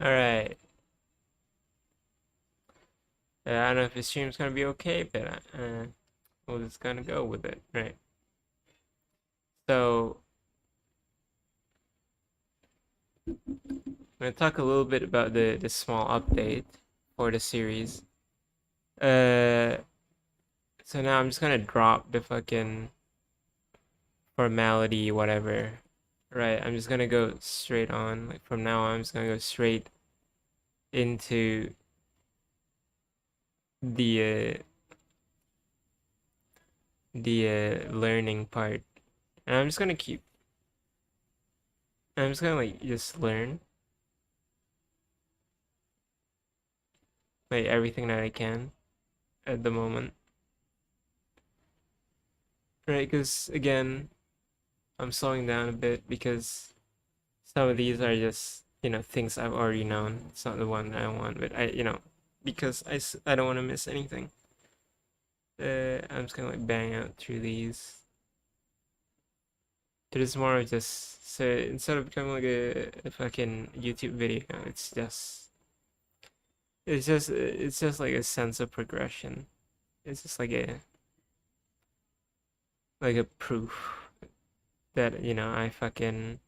All right. I don't know if the stream's gonna be okay, but we're just gonna go with it, right? So I'm gonna talk a little bit about the small update for the series. Uh, so now I'm just gonna drop the fucking formality, whatever. Right, I'm just gonna go straight on. Like from now on, I'm just gonna go straight into the learning part. And I'm just gonna like just learn like everything that I can at the moment. Right, because again, I'm slowing down a bit because some of these are just, things I've already known. It's not the one that I want, but because I don't want to miss anything. I'm just gonna like bang out through these. It is more of just, so instead of becoming like a fucking YouTube video, it's just like a sense of progression. It's just like a proof that I fucking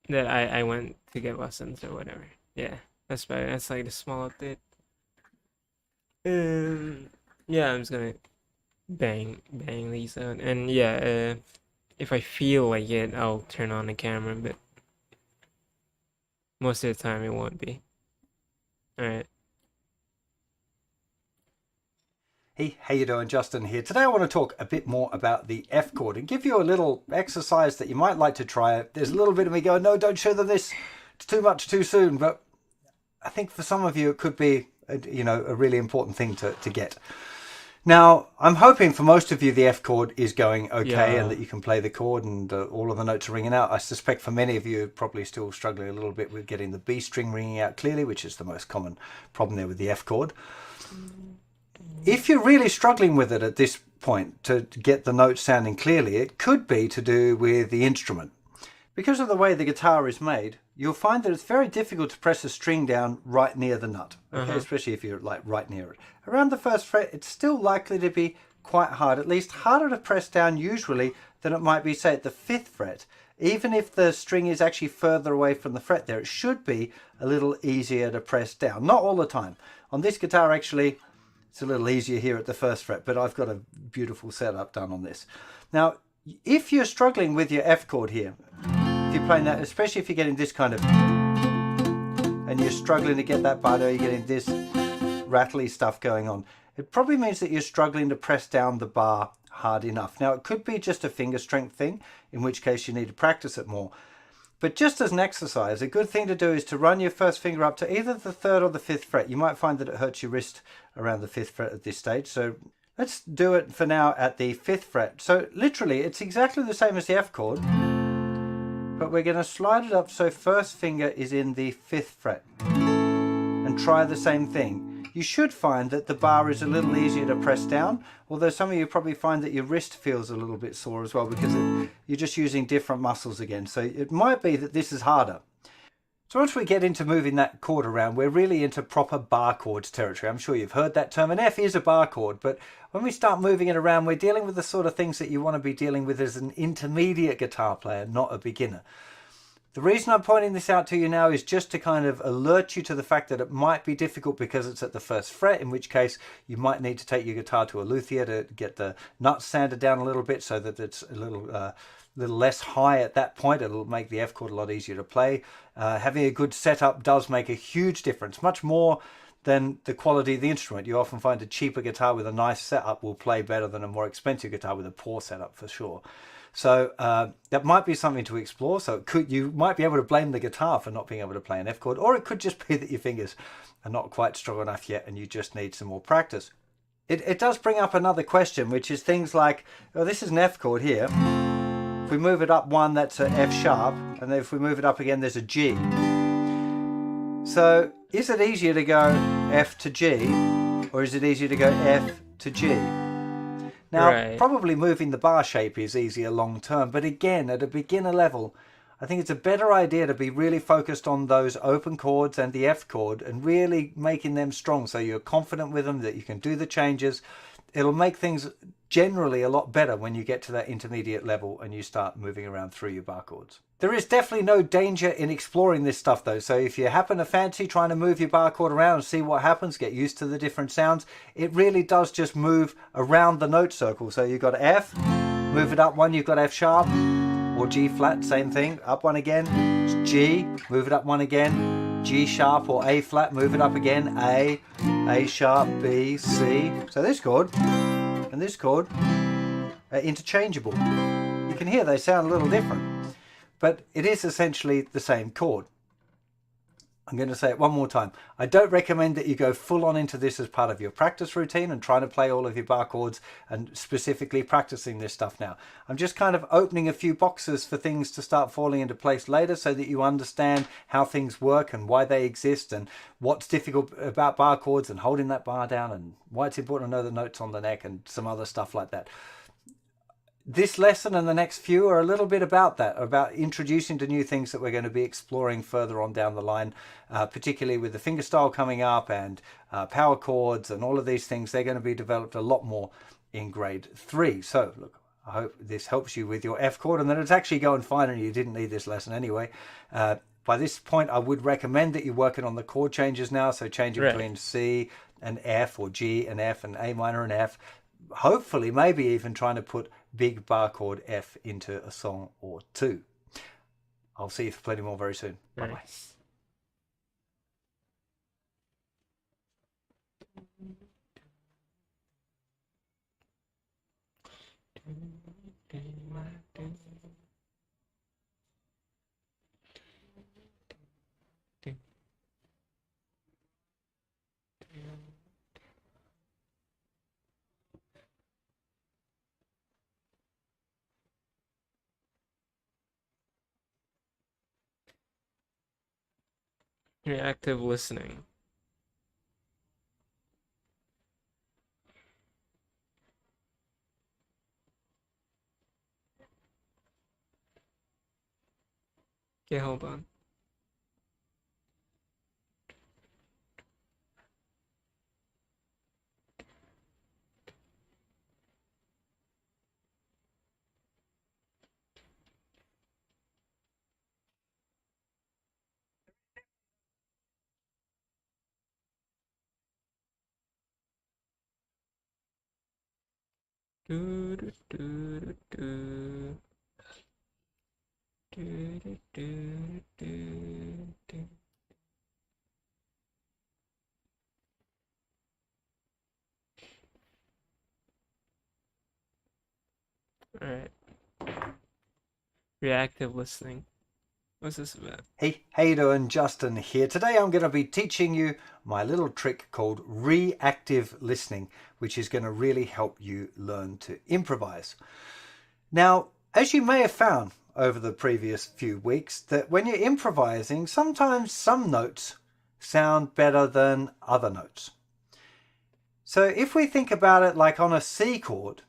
that I went to get lessons or whatever. Yeah, that's like the small update. Um, yeah, I'm just gonna bang these out, and yeah, if I feel like it, I'll turn on the camera, but most of the time it won't be. All right. Hey, how you doing? Justin here. Today I want to talk a bit more about the F chord and give you a little exercise that you might like to try. There's a little bit of me going, no, don't show them this. It's too much too soon. But I think for some of you it could be, a really important thing to get. Now, I'm hoping for most of you the F chord is going okay and Yeah. that you can play the chord and all of the notes are ringing out. I suspect for many of you are probably still struggling a little bit with getting the B string ringing out clearly, which is the most common problem there with the F chord. If you're really struggling with it at this point to get the notes sounding clearly, it could be to do with the instrument. Because of the way the guitar is made, you'll find that it's very difficult to press a string down right near the nut, okay, Uh-huh. especially if you're like right near it. Around the first fret, it's still likely to be quite hard, at least harder to press down usually than it might be, say, at the fifth fret. Even if the string is actually further away from the fret there, it should be a little easier to press down. Not all the time. On this guitar, actually, it's a little easier here at the first fret, but I've got a beautiful setup done on this. Now, if you're struggling with your F chord here, if you're playing that, especially if you're getting this kind of, and you're struggling to get that bar, you're getting this rattly stuff going on, it probably means that you're struggling to press down the bar hard enough. Now, it could be just a finger strength thing, in which case you need to practice it more. But just as an exercise, a good thing to do is to run your first finger up to either the third or the fifth fret. You might find that it hurts your wrist around the fifth fret at this stage. So let's do it for now at the fifth fret. So literally, it's exactly the same as the F chord, but we're going to slide it up so first finger is in the fifth fret and try the same thing. You should find that the bar is a little easier to press down, although some of you probably find that your wrist feels a little bit sore as well because you're just using different muscles again. So it might be that this is harder. So once we get into moving that chord around, we're really into proper bar chords territory. I'm sure you've heard that term. An F is a bar chord, but when we start moving it around, we're dealing with the sort of things that you want to be dealing with as an intermediate guitar player, not a beginner. The reason I'm pointing this out to you now is just to kind of alert you to the fact that it might be difficult because it's at the first fret, in which case you might need to take your guitar to a luthier to get the nuts sanded down a little bit so that it's a little less high at that point. It'll make the F chord a lot easier to play. Having a good setup does make a huge difference, much more than the quality of the instrument. You often find a cheaper guitar with a nice setup will play better than a more expensive guitar with a poor setup for sure. So that might be something to explore. So you might be able to blame the guitar for not being able to play an F chord, or it could just be that your fingers are not quite strong enough yet and you just need some more practice. It does bring up another question, which is things like, oh, this is an F chord here. If we move it up one, that's an F sharp, and then if we move it up again, there's a G. So is it easier to go F to G, or is it easier to go F to G? Now, Right. probably moving the bar shape is easier long term, but again, at a beginner level, I think it's a better idea to be really focused on those open chords and the F chord and really making them strong so you're confident with them, that you can do the changes. It'll make things generally a lot better when you get to that intermediate level and you start moving around through your bar chords. There is definitely no danger in exploring this stuff though, so if you happen to fancy trying to move your bar chord around and see what happens, get used to the different sounds, it really does just move around the note circle. So you've got F, move it up one, you've got F sharp, or G flat, same thing, up one again, G, move it up one again, G sharp or A flat, move it up again, A sharp, B, C. So this chord and this chord are interchangeable. You can hear they sound a little different, but it is essentially the same chord. I'm going to say it one more time. I don't recommend that you go full on into this as part of your practice routine and trying to play all of your bar chords and specifically practicing this stuff now. I'm just kind of opening a few boxes for things to start falling into place later so that you understand how things work and why they exist and what's difficult about bar chords and holding that bar down and why it's important to know the notes on the neck and some other stuff like that. This lesson and the next few are a little bit about that, about introducing to new things that we're going to be exploring further on down the line, particularly with the fingerstyle coming up and power chords and all of these things. They're going to be developed a lot more in grade 3. So look, I hope this helps you with your F chord and that it's actually going fine and you didn't need this lesson anyway. By this point, I would recommend that you're working on the chord changes now. So changing between C and F or G and F and A minor and F. Hopefully, maybe even trying to put big bar chord F into a song or two. I'll see you for plenty more very soon. Bye-bye. Nice. Reactive listening. Okay, hold on. Do, do, do, do, do, do, do, do, do. All right. Reactive listening. What's this about? Hey, how you doing? Justin here. Today I'm going to be teaching you my little trick called reactive listening, which is going to really help you learn to improvise. Now, as you may have found over the previous few weeks, that when you're improvising, sometimes some notes sound better than other notes. So if we think about it like on a C chord,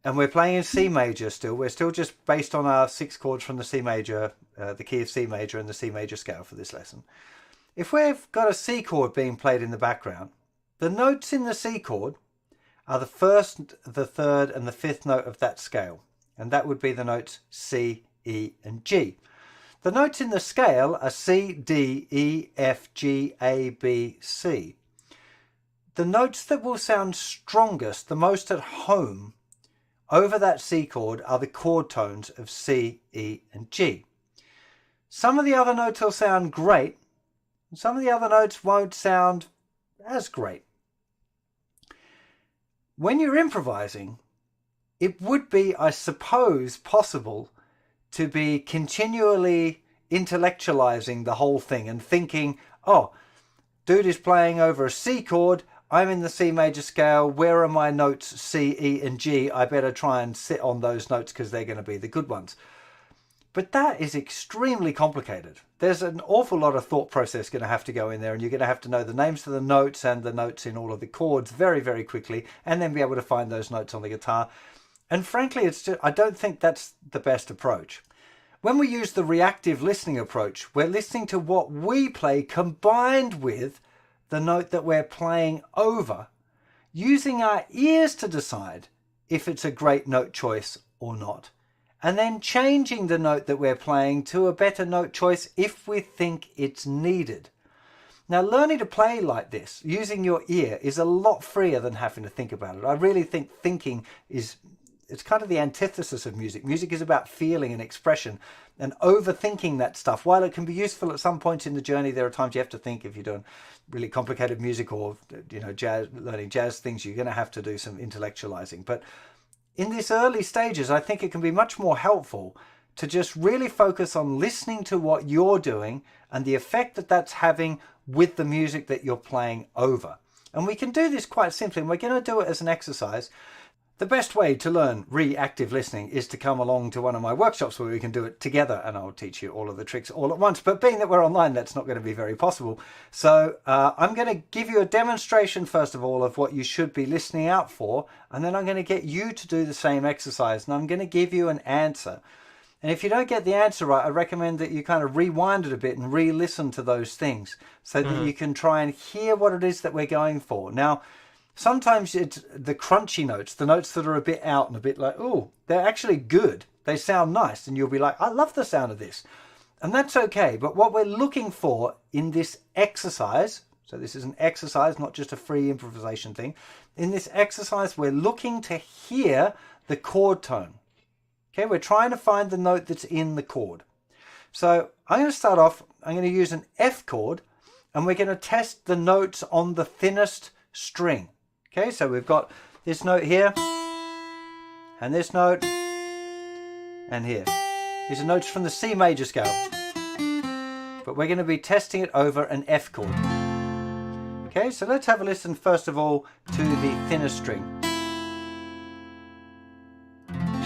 and we're playing in C major still, we're still just based on our 6 chords from the C major, the key of C major and the C major scale for this lesson. If we've got a C chord being played in the background, the notes in the C chord are the first, the third and the fifth note of that scale. And that would be the notes C, E and G. The notes in the scale are C, D, E, F, G, A, B, C. The notes that will sound strongest, the most at home over that C chord are the chord tones of C, E and G. Some of the other notes will sound great, and some of the other notes won't sound as great. When you're improvising, it would be, I suppose, possible to be continually intellectualizing the whole thing and thinking, oh, dude is playing over a C chord, I'm in the C major scale, where are my notes C, E and G? I better try and sit on those notes because they're going to be the good ones. But that is extremely complicated. There's an awful lot of thought process going to have to go in there, and you're going to have to know the names of the notes and the notes in all of the chords very, very quickly, and then be able to find those notes on the guitar. And frankly, it's just, I don't think that's the best approach. When we use the reactive listening approach, we're listening to what we play combined with the note that we're playing over, using our ears to decide if it's a great note choice or not, and then changing the note that we're playing to a better note choice if we think it's needed. Now, learning to play like this, using your ear, is a lot freer than having to think about it. I really think thinking it's kind of the antithesis of music. Music is about feeling and expression, and overthinking that stuff, while it can be useful at some points in the journey, there are times you have to think. If you're doing really complicated music or, you know, learning jazz things, you're going to have to do some intellectualizing. But in these early stages, I think it can be much more helpful to just really focus on listening to what you're doing and the effect that that's having with the music that you're playing over. And we can do this quite simply, and we're going to do it as an exercise. The best way to learn reactive listening is to come along to one of my workshops where we can do it together, and I'll teach you all of the tricks all at once. But being that we're online, that's not going to be very possible. So I'm going to give you a demonstration, first of all, of what you should be listening out for, and then I'm going to get you to do the same exercise, and I'm going to give you an answer. And if you don't get the answer right, I recommend that you kind of rewind it a bit and re-listen to those things so that you can try and hear what it is that we're going for. Now, sometimes it's the crunchy notes, the notes that are a bit out and a bit like, oh, they're actually good. They sound nice. And you'll be like, I love the sound of this. And that's okay. But what we're looking for in this exercise, so this is an exercise, not just a free improvisation thing. In this exercise, we're looking to hear the chord tone. Okay, we're trying to find the note that's in the chord. So I'm going to start off, I'm going to use an F chord, and we're going to test the notes on the thinnest string. Okay, so we've got this note here, and this note, and here. These are notes from the C major scale, but we're going to be testing it over an F chord. Okay, so let's have a listen first of all to the thinnest string.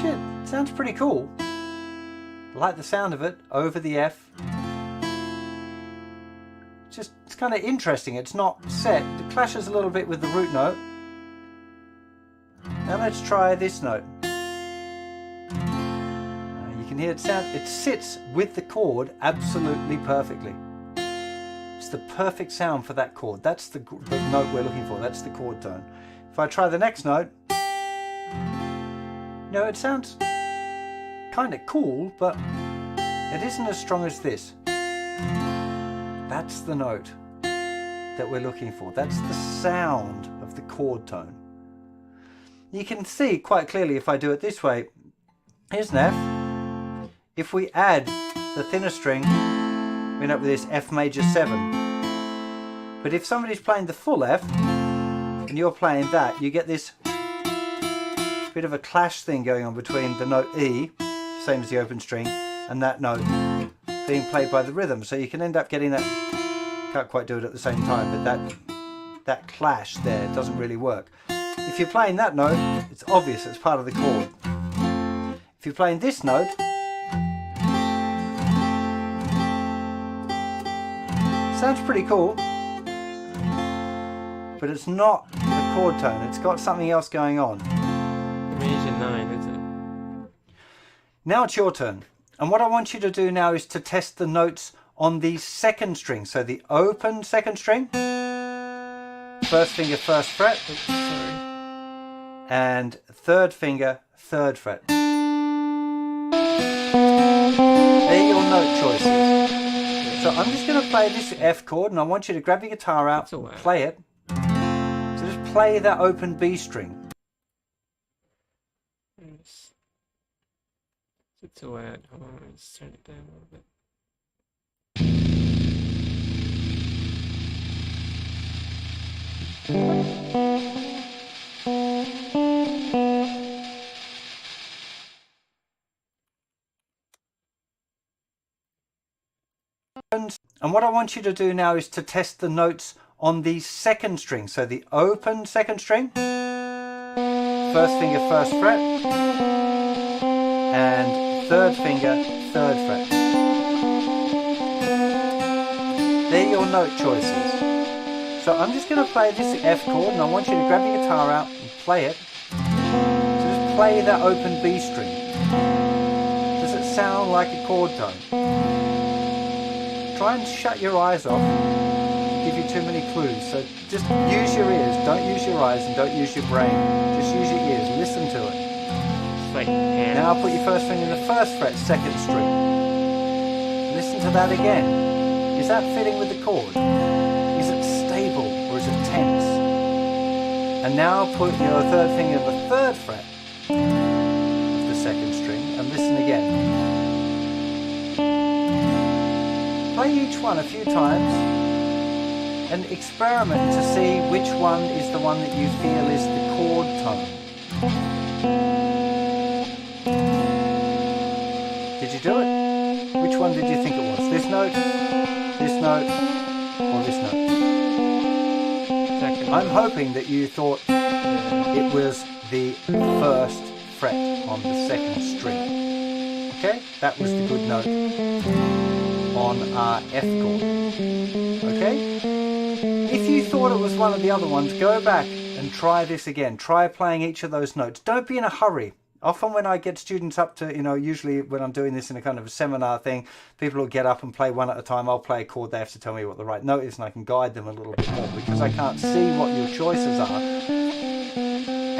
Shit, sounds pretty cool. I like the sound of it over the F. It's kind of interesting. It's not set. It clashes a little bit with the root note. Now let's try this note. You can hear it sound. It sits with the chord absolutely perfectly. It's the perfect sound for that chord. That's the note we're looking for. That's the chord tone. If I try the next note, no, it sounds kind of cool, but it isn't as strong as this. That's the note that we're looking for. That's the sound of the chord tone. You can see quite clearly if I do it this way. Here's an F. If we add the thinner string, we end up with this F major 7. But if somebody's playing the full F and you're playing that, you get this bit of a clash thing going on between the note E, same as the open string, and that note being played by the rhythm. So you can end up getting that, can't quite do it at the same time, but that clash there doesn't really work. If you're playing that note, it's obvious it's part of the chord. If you're playing this note, sounds pretty cool, but it's not the chord tone. It's got something else going on. Major 9, is it? Now it's your turn. And what I want you to do now is to test the notes on the second string. So the open second string, first finger, first fret. Oops, sorry. And third finger, third fret. They're your note choices. So I'm just going to play this F chord, and I want you to grab your guitar out, play it. So just play that open B string. It's a wet. Hold on, let's turn it down a little bit. And what I want you to do now is to test the notes on the second string. So the open second string, first finger, first fret, and third finger, third fret. They're your note choices. So I'm just going to play this F chord, and I want you to grab your guitar out and play it. So just play that open B string. Does it sound like a chord tone? Try and shut your eyes off. Give you too many clues. So just use your ears. Don't use your eyes and don't use your brain. Just use your ears. Listen to it. It's like hands. Now put your first finger in the first fret, second string. Listen to that again. Is that fitting with the chord? Is it stable or is it tense? And now put your third finger in the third fret of the second string and listen again. Play each one a few times and experiment to see which one is the one that you feel is the chord tone. Did you do it? Which one did you think it was? This note, or this note? Second. I'm hoping that you thought it was the first fret on the second string. Okay? That was the good note on our F chord. Okay? If you thought it was one of the other ones, go back and try this again. Try playing each of those notes. Don't be in a hurry. Often when I get students up to, usually when I'm doing this in a kind of a seminar thing, people will get up and play one at a time. I'll play a chord. They have to tell me what the right note is and I can guide them a little bit more because I can't see what your choices are.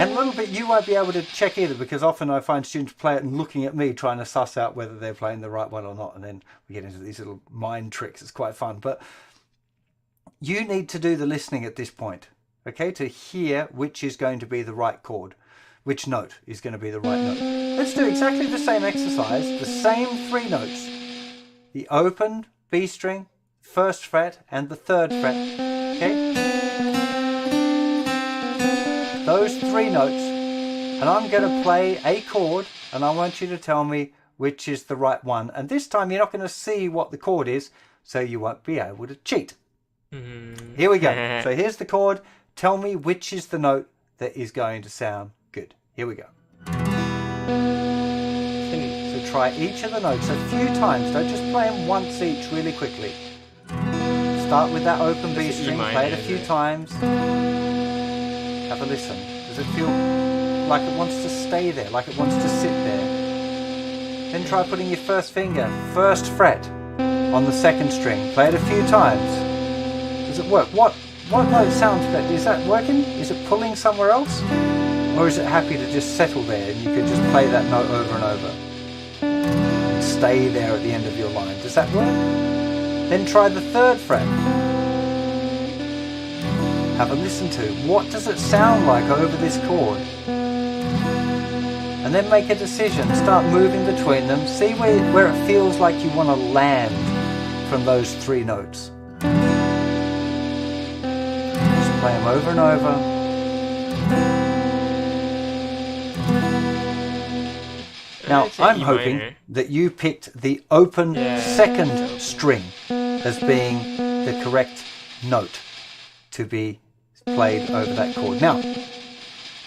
And a little bit you won't be able to check either because often I find students play it and looking at me trying to suss out whether they're playing the right one or not. And then we get into these little mind tricks. It's quite fun. But you need to do the listening at this point, okay, to hear which is going to be the right chord. Which note is going to be the right note. Let's do exactly the same exercise, the same three notes. The open B string, first fret, and the third fret. Okay? Those three notes. And I'm going to play a chord, and I want you to tell me which is the right one. And this time you're not going to see what the chord is, so you won't be able to cheat. Mm-hmm. Here we go. So here's the chord. Tell me which is the note that is going to sound good. Here we go. So try each of the notes a few times. Don't just play them once each really quickly. Start with that open B string. Play it a few times. Have a listen. Does it feel like it wants to stay there? Like it wants to sit there? Then try putting your first finger, first fret, on the second string. Play it a few times. Does it work? What note sounds better? Is that working? Is it pulling somewhere else? Or is it happy to just settle there and you can just play that note over and over? And stay there at the end of your line. Does that work? Then try the third fret. Have a listen to. What does it sound like over this chord? And then make a decision. Start moving between them. See where it feels like you want to land from those three notes. Just play them over and over. Now, I'm hoping that you picked the open second string as being the correct note to be played over that chord. Now,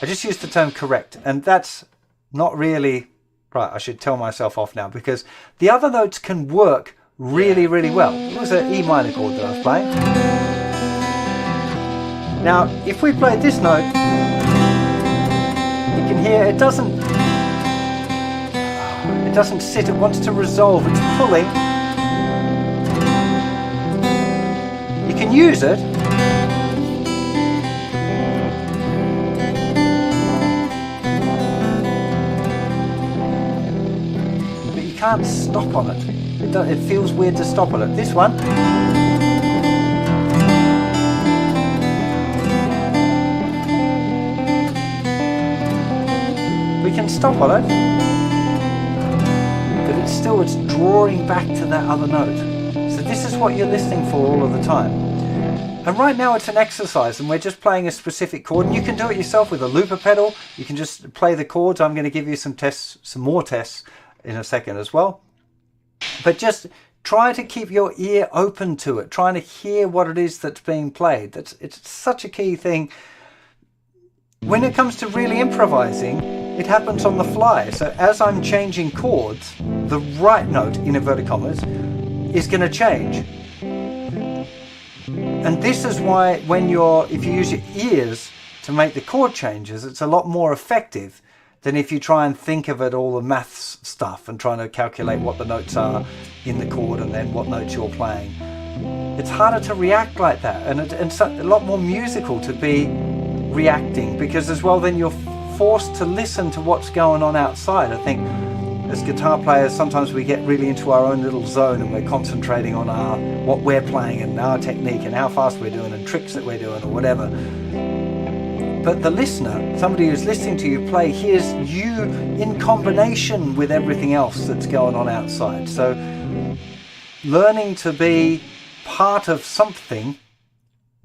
I just used the term correct, and that's not really... Right, I should tell myself off now, because the other notes can work really, really well. It was an E minor chord that I was playing. Now, if we play this note, you can hear it doesn't sit, it wants to resolve, it's pulling. You can use it. But you can't stop on it. It feels weird to stop on it. This one. We can stop on it. It's drawing back to that other note. So this is what you're listening for all of the time. And right now it's an exercise and we're just playing a specific chord, and you can do it yourself with a looper pedal. You can just play the chords. I'm going to give you some more tests in a second as well. But just try to keep your ear open to it, trying to hear what it is that's being played. It's such a key thing. When it comes to really improvising, it happens on the fly. So as I'm changing chords, the right note, in inverted commas, is going to change. And this is why if you use your ears to make the chord changes, it's a lot more effective than if you try and think of it all the maths stuff and trying to calculate what the notes are in the chord and then what notes you're playing. It's harder to react like that, and it's a lot more musical to be reacting, because as well then you're forced to listen to what's going on outside. I think as guitar players sometimes we get really into our own little zone and we're concentrating on what we're playing and our technique and how fast we're doing and tricks that we're doing or whatever. But the listener, somebody who's listening to you play, hears you in combination with everything else that's going on outside. So learning to be part of something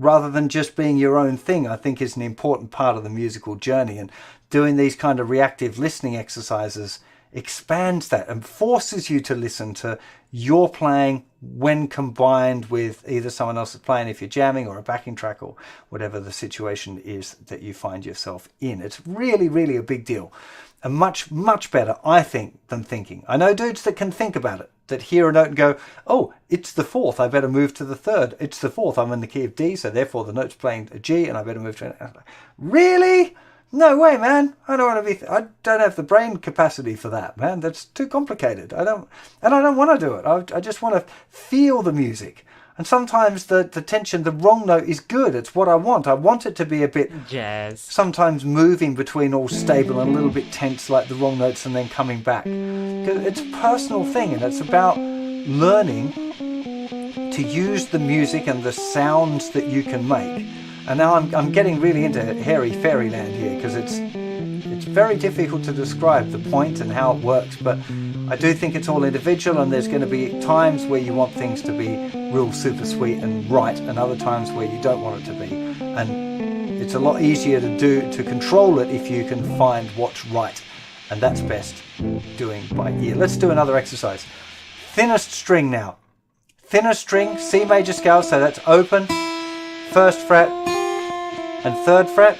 rather than just being your own thing, I think, is an important part of the musical journey. And doing these kind of reactive listening exercises expands that and forces you to listen to your playing when combined with either someone else's playing if you're jamming, or a backing track, or whatever the situation is that you find yourself in. It's really, really a big deal, and much, much better, I think, than thinking. I know dudes that can think about it, that hear a note and go, oh, it's the fourth, I better move to the third. It's the fourth, I'm in the key of D, so therefore the note's playing a G and I better move to an... Really? No way, man. I don't want to be... I don't have the brain capacity for that, man. That's too complicated. I don't want to do it. I just want to feel the music. And sometimes the tension, the wrong note is good. It's what I want. I want it to be a bit... jazz. Sometimes moving between all stable and a little bit tense, like the wrong notes, and then coming back. 'Cause it's a personal thing, and it's about learning to use the music and the sounds that you can make. And now I'm getting really into hairy fairyland here, because it's very difficult to describe the point and how it works, but I do think it's all individual, and there's going to be times where you want things to be real super sweet and right, and other times where you don't want it to be. And it's a lot easier to control it if you can find what's right, and that's best doing by ear. Let's do another exercise. Thinnest string now. Thinner string, C major scale, so that's open, first fret and third fret.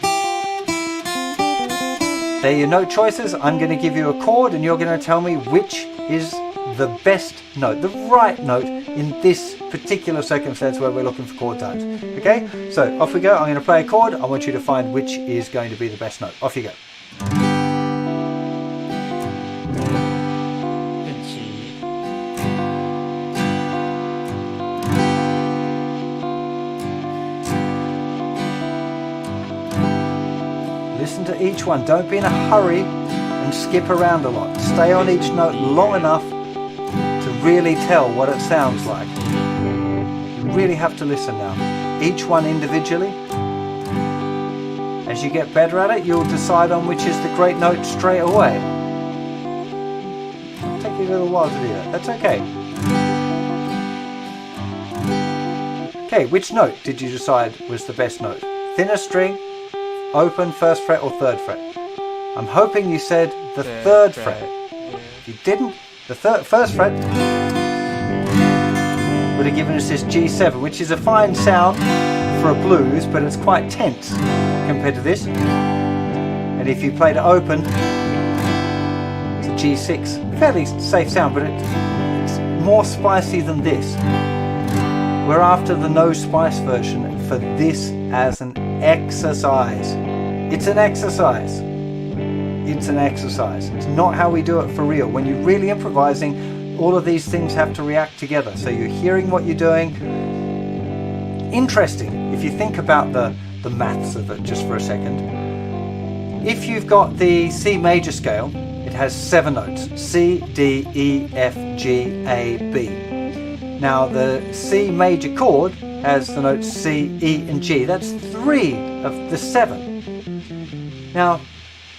They're your note choices. I'm going to give you a chord and you're going to tell me which is the best note, the right note in this particular circumstance where we're looking for chord tones. Okay, so off we go. I'm going to play a chord. I want you to find which is going to be the best note. Off you go. Listen to each one. Don't be in a hurry and skip around a lot. Stay on each note long enough to really tell what it sounds like. You really have to listen now. Each one individually. As you get better at it, you'll decide on which is the great note straight away. It'll take you a little while to do that. That's okay. Okay, which note did you decide was the best note? Thinner string, open, first fret, or third fret? I'm hoping you said the third fret. If you didn't, the first fret would have given us this G7, which is a fine sound for a blues, but it's quite tense compared to this. And if you played it open, it's a G6. Fairly safe sound, but it's more spicy than this. We're after the no spice version for this as an exercise. It's an exercise. It's an exercise. It's not how we do it for real. When you're really improvising, all of these things have to react together. So you're hearing what you're doing. Interesting, if you think about the maths of it just for a second. If you've got the C major scale, it has 7 notes. C, D, E, F, G, A, B. Now the C major chord has the notes C, E, and G. That's 3 of the 7. Now,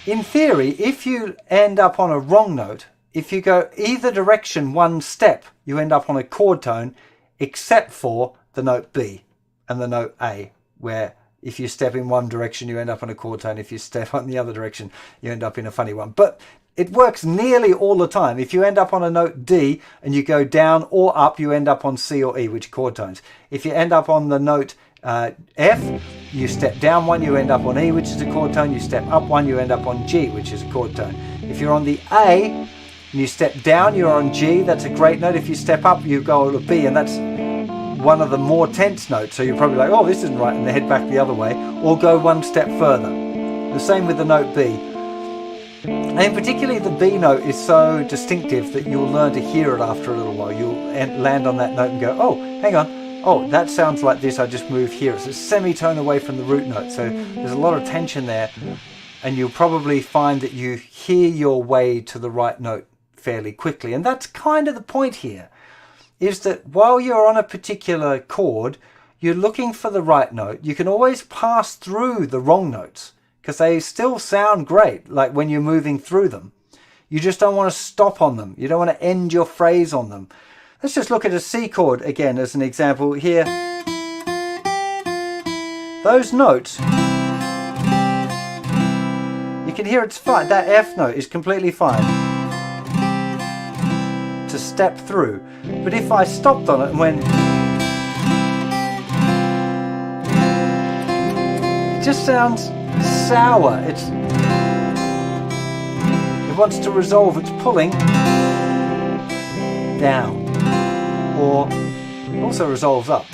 in theory, if you end up on a wrong note, if you go either direction one step, you end up on a chord tone, except for the note B and the note A, where if you step in one direction, you end up on a chord tone. If you step on the other direction, you end up in a funny one. But it works nearly all the time. If you end up on a note D and you go down or up, you end up on C or E, which are chord tones. If you end up on the note F, you step down one, you end up on E, which is a chord tone. You step up one, you end up on G, which is a chord tone. If you're on the A and you step down, you're on G. That's a great note. If you step up, you go to B, and that's one of the more tense notes. So you're probably like, oh, this isn't right, and then head back the other way, or go one step further. The same with the note B. And particularly the B note is so distinctive that you'll learn to hear it after a little while. You'll land on that note and go, oh, hang on. Oh, that sounds like this. I just moved here. It's a semitone away from the root note. So there's a lot of tension there. And you'll probably find that you hear your way to the right note fairly quickly. And that's kind of the point here, is that while you're on a particular chord, you're looking for the right note. You can always pass through the wrong notes because they still sound great, like when you're moving through them. You just don't want to stop on them. You don't want to end your phrase on them. Let's just look at a C chord again as an example here. Those notes, you can hear it's fine. That F note is completely fine to step through. But if I stopped on it and went, it just sounds sour. It wants to resolve. It's pulling down, or also resolves up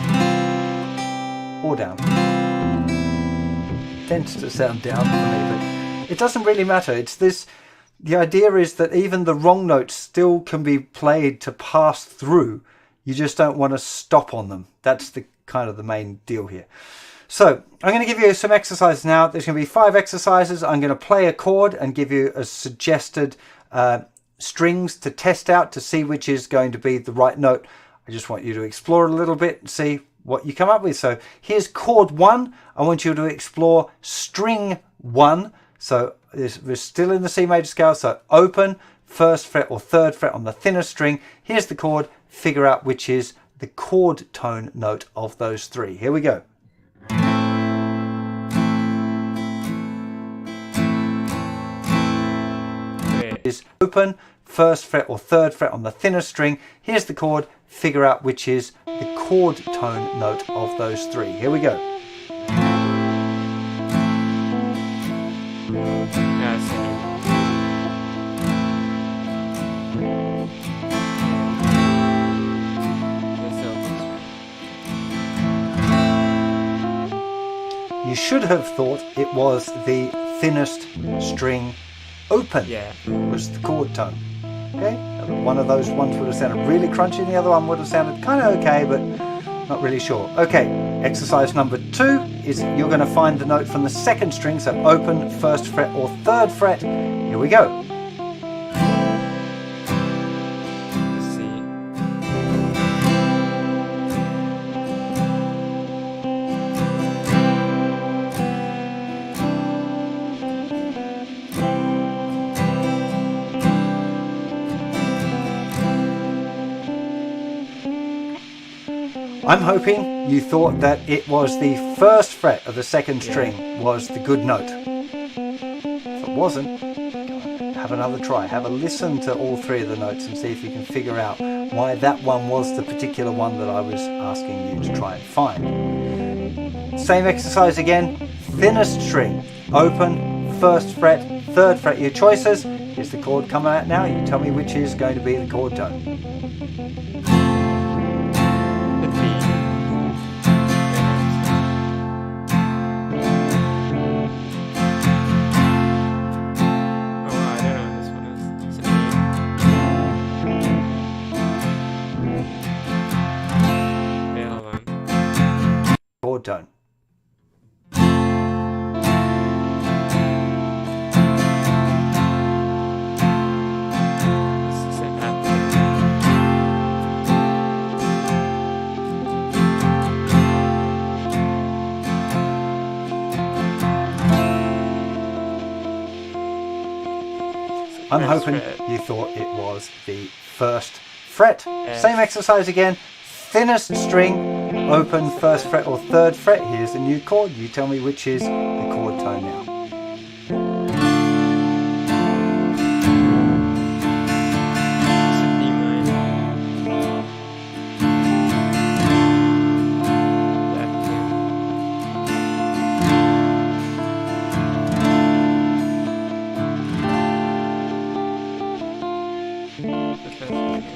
or down. Tends to sound down for me, but it doesn't really matter. It's this. The idea is that even the wrong notes still can be played to pass through. You just don't want to stop on them. That's the kind of the main deal here. So I'm going to give you some exercises now. There's going to be 5 exercises. I'm going to play a chord and give you a suggested strings to test out to see which is going to be the right note. I just want you to explore it a little bit and see what you come up with. So here's chord 1. I want you to explore string 1. So we're still in the C major scale. So open, 1st fret or 3rd fret on the thinnest string. Here's the chord. Figure out which is the chord tone note of those 3. Here we go. Is open, 1st fret or 3rd fret on the thinnest string. Here's the chord. Figure out which is the chord tone note of those 3. Here we go. You should have thought it was the thinnest string open. Yeah. Was the chord tone. Okay? One of those ones would have sounded really crunchy and the other one would have sounded kind of okay, but not really sure. Okay, exercise number 2 is you're going to find the note from the 2nd string, so open, 1st fret or 3rd fret. Here we go. I'm hoping you thought that it was the 1st fret of the 2nd string was the good note. If it wasn't, have another try. Have a listen to all 3 of the notes and see if you can figure out why that one was the particular one that I was asking you to try and find. Same exercise again. Thinnest string. Open, 1st fret, 3rd fret. Your choices. Here's the chord coming out now. You tell me which is going to be the chord tone. Chord tone. I'm hoping you thought it was the 1st fret. Same exercise again. Thinnest string. Open, 1st fret or 3rd fret. Here's the new chord. You tell me which is the chord tone now.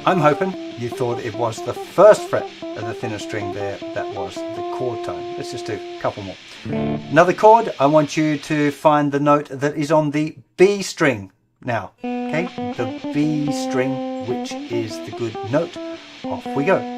I'm hoping you thought it was the 1st fret of the thinner string there. That was the chord tone. Let's just do a couple more. Another chord, I want you to find the note that is on the B string now. Okay, the B string, which is the good note. Off we go.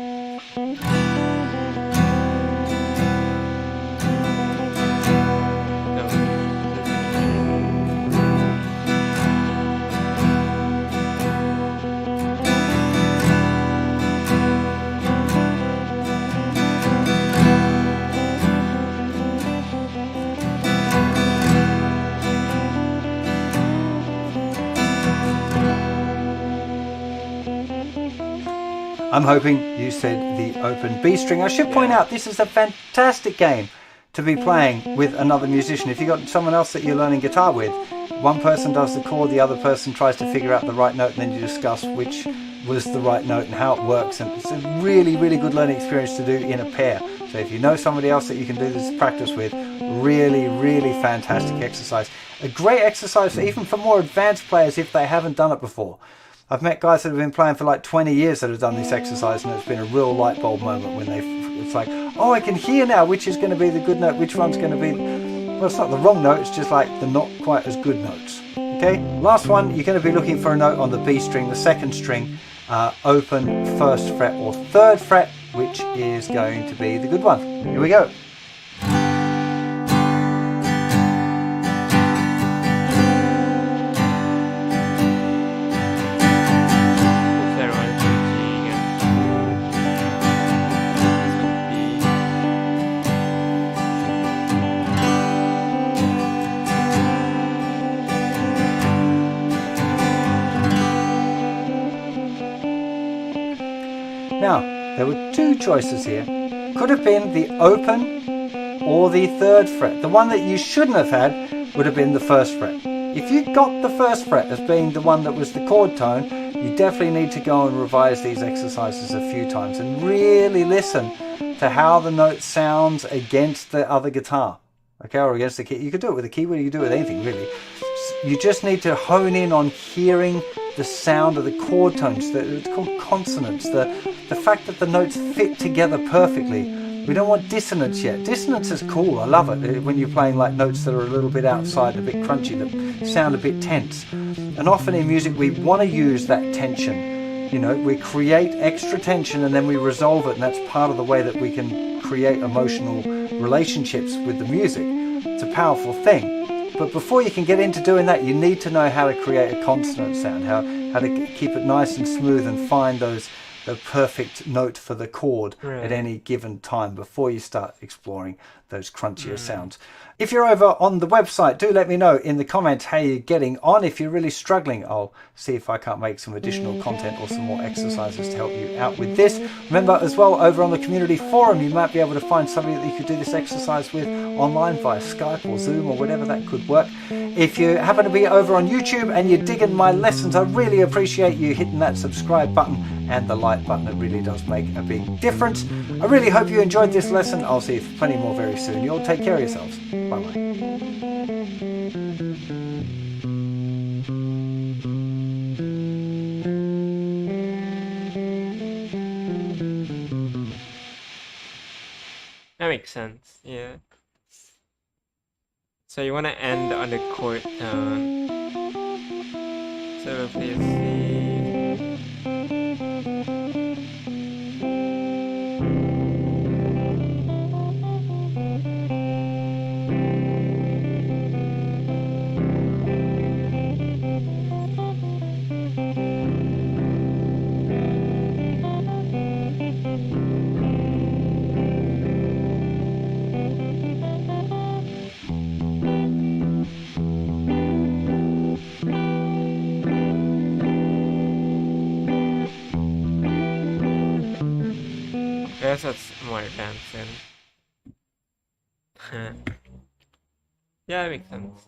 I'm hoping you said the open B string. I should point out this is a fantastic game to be playing with another musician. If you've got someone else that you're learning guitar with, one person does the chord, the other person tries to figure out the right note, and then you discuss which was the right note and how it works. And it's a really, really good learning experience to do in a pair. So if you know somebody else that you can do this practice with, really, really fantastic exercise. A great exercise even for more advanced players if they haven't done it before. I've met guys that have been playing for like 20 years that have done this exercise, and it's been a real light bulb moment when it's like, oh, I can hear now which is going to be the good note, which one's going to be, well, it's not the wrong note, it's just like the not quite as good notes. Okay, last one, you're going to be looking for a note on the B string, the second string, open, first fret or third fret, which is going to be the good one. Here we go. Now, there were two choices here. Could have been the open or the third fret. The one that you shouldn't have had would have been the first fret. If you got the first fret as being the one that was the chord tone, you definitely need to go and revise these exercises a few times and really listen to how the note sounds against the other guitar. Okay, or against the key. You could do it with a keyboard, you could do it with anything really. You just need to hone in on hearing the sound of the chord tones. It's called consonants. The fact that the notes fit together perfectly. We don't want dissonance yet. Dissonance is cool. I love it when you're playing like notes that are a little bit outside, a bit crunchy, that sound a bit tense. And often in music we want to use that tension. You know, we create extra tension and then we resolve it, and that's part of the way that we can create emotional relationships with the music. It's a powerful thing. But before you can get into doing that, you need to know how to create a consonant sound, how to keep it nice and smooth and find the perfect note for the chord at any given time before you start exploring those crunchier sounds. If you're over on the website, do let me know in the comments how you're getting on. If you're really struggling, I'll see if I can't make some additional content or some more exercises to help you out with this. Remember as well, over on the community forum, you might be able to find somebody that you could do this exercise with online via Skype or Zoom or whatever that could work. If you happen to be over on YouTube and you're digging my lessons, I really appreciate you hitting that subscribe button and the like button. It really does make a big difference. I really hope you enjoyed this lesson. I'll see you for plenty more very soon. You all take care of yourselves. Bye-bye. That makes sense, yeah. So you want to end on the chord tone. So we'll play a C. I guess that's more advanced then. Yeah, that makes sense.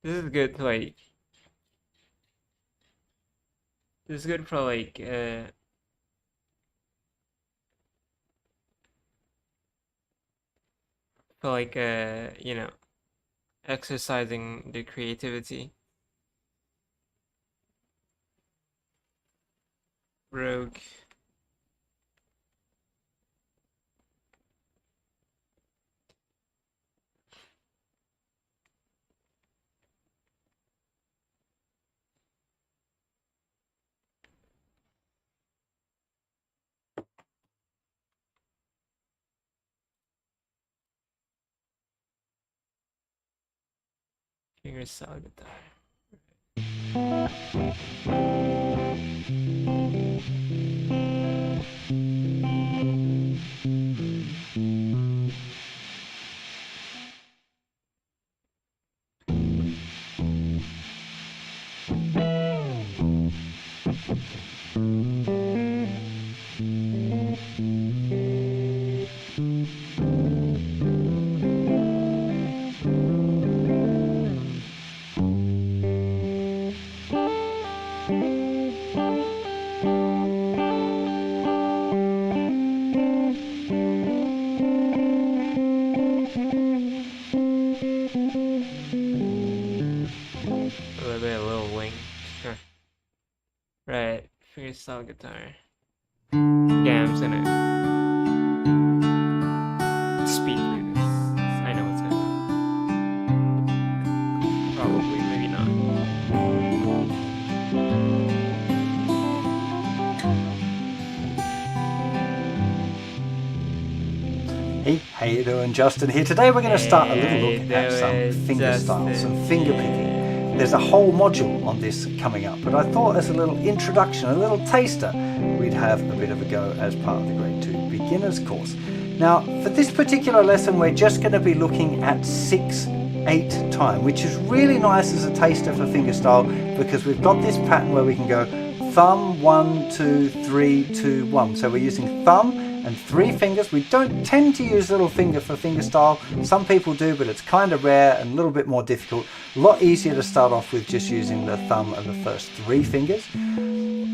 This is good to like. This is good for like you know, exercising the creativity. Rogue. Fingerstyle guitar. A little wing. Sure. Right, fingerstyle guitar. Yeah, I'm just gonna speed through this. I know what's gonna happen. Probably, maybe not. Hey, how you doing? Justin here. Today we're going to start a little look at some finger styles, some finger picking. There's a whole module on this coming up, but I thought as a little introduction, a little taster, we'd have a bit of a go as part of the Grade 2 Beginners course. Now, for this particular lesson, we're just going to be looking at 6/8 time, which is really nice as a taster for fingerstyle because we've got this pattern where we can go thumb, 1, 2, 3, 2, 1. So we're using thumb and 3 fingers. We don't tend to use little finger for fingerstyle. Some people do, but it's kind of rare and a little bit more difficult. A lot easier to start off with just using the thumb and the first 3 fingers.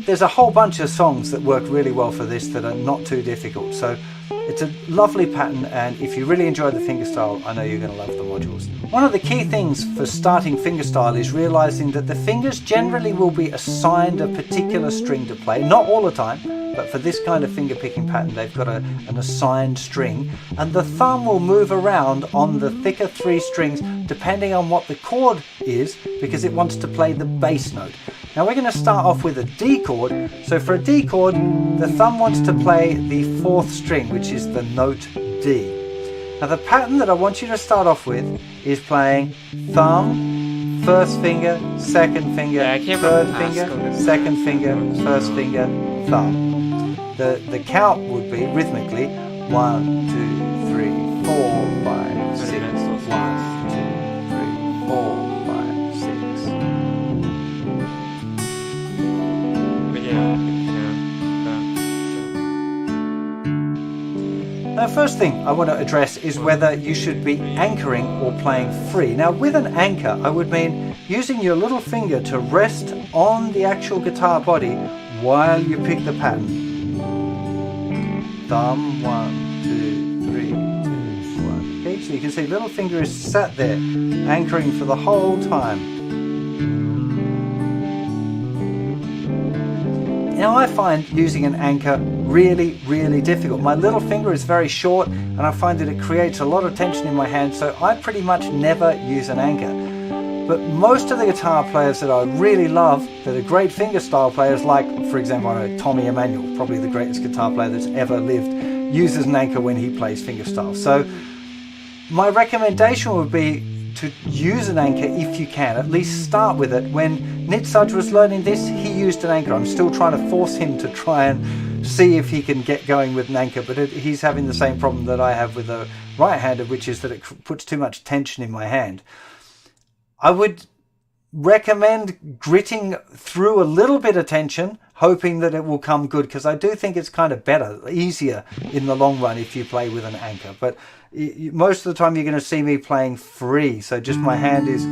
There's a whole bunch of songs that work really well for this that are not too difficult. So it's a lovely pattern, and if you really enjoy the fingerstyle, I know you're going to love the modules. One of the key things for starting fingerstyle is realizing that the fingers generally will be assigned a particular string to play, not all the time, but for this kind of finger picking pattern they've got an assigned string, and the thumb will move around on the thicker 3 strings depending on what the chord is, because it wants to play the bass note. Now we're going to start off with a D chord. So for a D chord, the thumb wants to play the 4th string, which is the note D. Now the pattern that I want you to start off with is playing thumb, first finger, second finger, third finger, second finger, first finger, thumb. The count would be rhythmically 1, 2, 3, 4, 5, 6. 1, 2, 3, 4, 5, 6. But yeah, Now, first thing I want to address is whether you should be anchoring or playing free. Now, with an anchor, I would mean using your little finger to rest on the actual guitar body while you pick the pattern. Thumb, 1, 2, 3, 2, 1. Okay, so you can see little finger is sat there, anchoring for the whole time. Now I find using an anchor really, really difficult. My little finger is very short and I find that it creates a lot of tension in my hand, so I pretty much never use an anchor. But most of the guitar players that I really love, that are great fingerstyle players, like for example, I know Tommy Emmanuel, probably the greatest guitar player that's ever lived, uses an anchor when he plays fingerstyle. So my recommendation would be to use an anchor if you can, at least start with it. When Nitsaj was learning this, he used an anchor. I'm still trying to force him to try and see if he can get going with an anchor, but he's having the same problem that I have with a right-handed, which is that it puts too much tension in my hand. I would recommend gritting through a little bit of tension, hoping that it will come good, because I do think it's kind of better, easier in the long run if you play with an anchor. But most of the time you're going to see me playing free, so just my hand is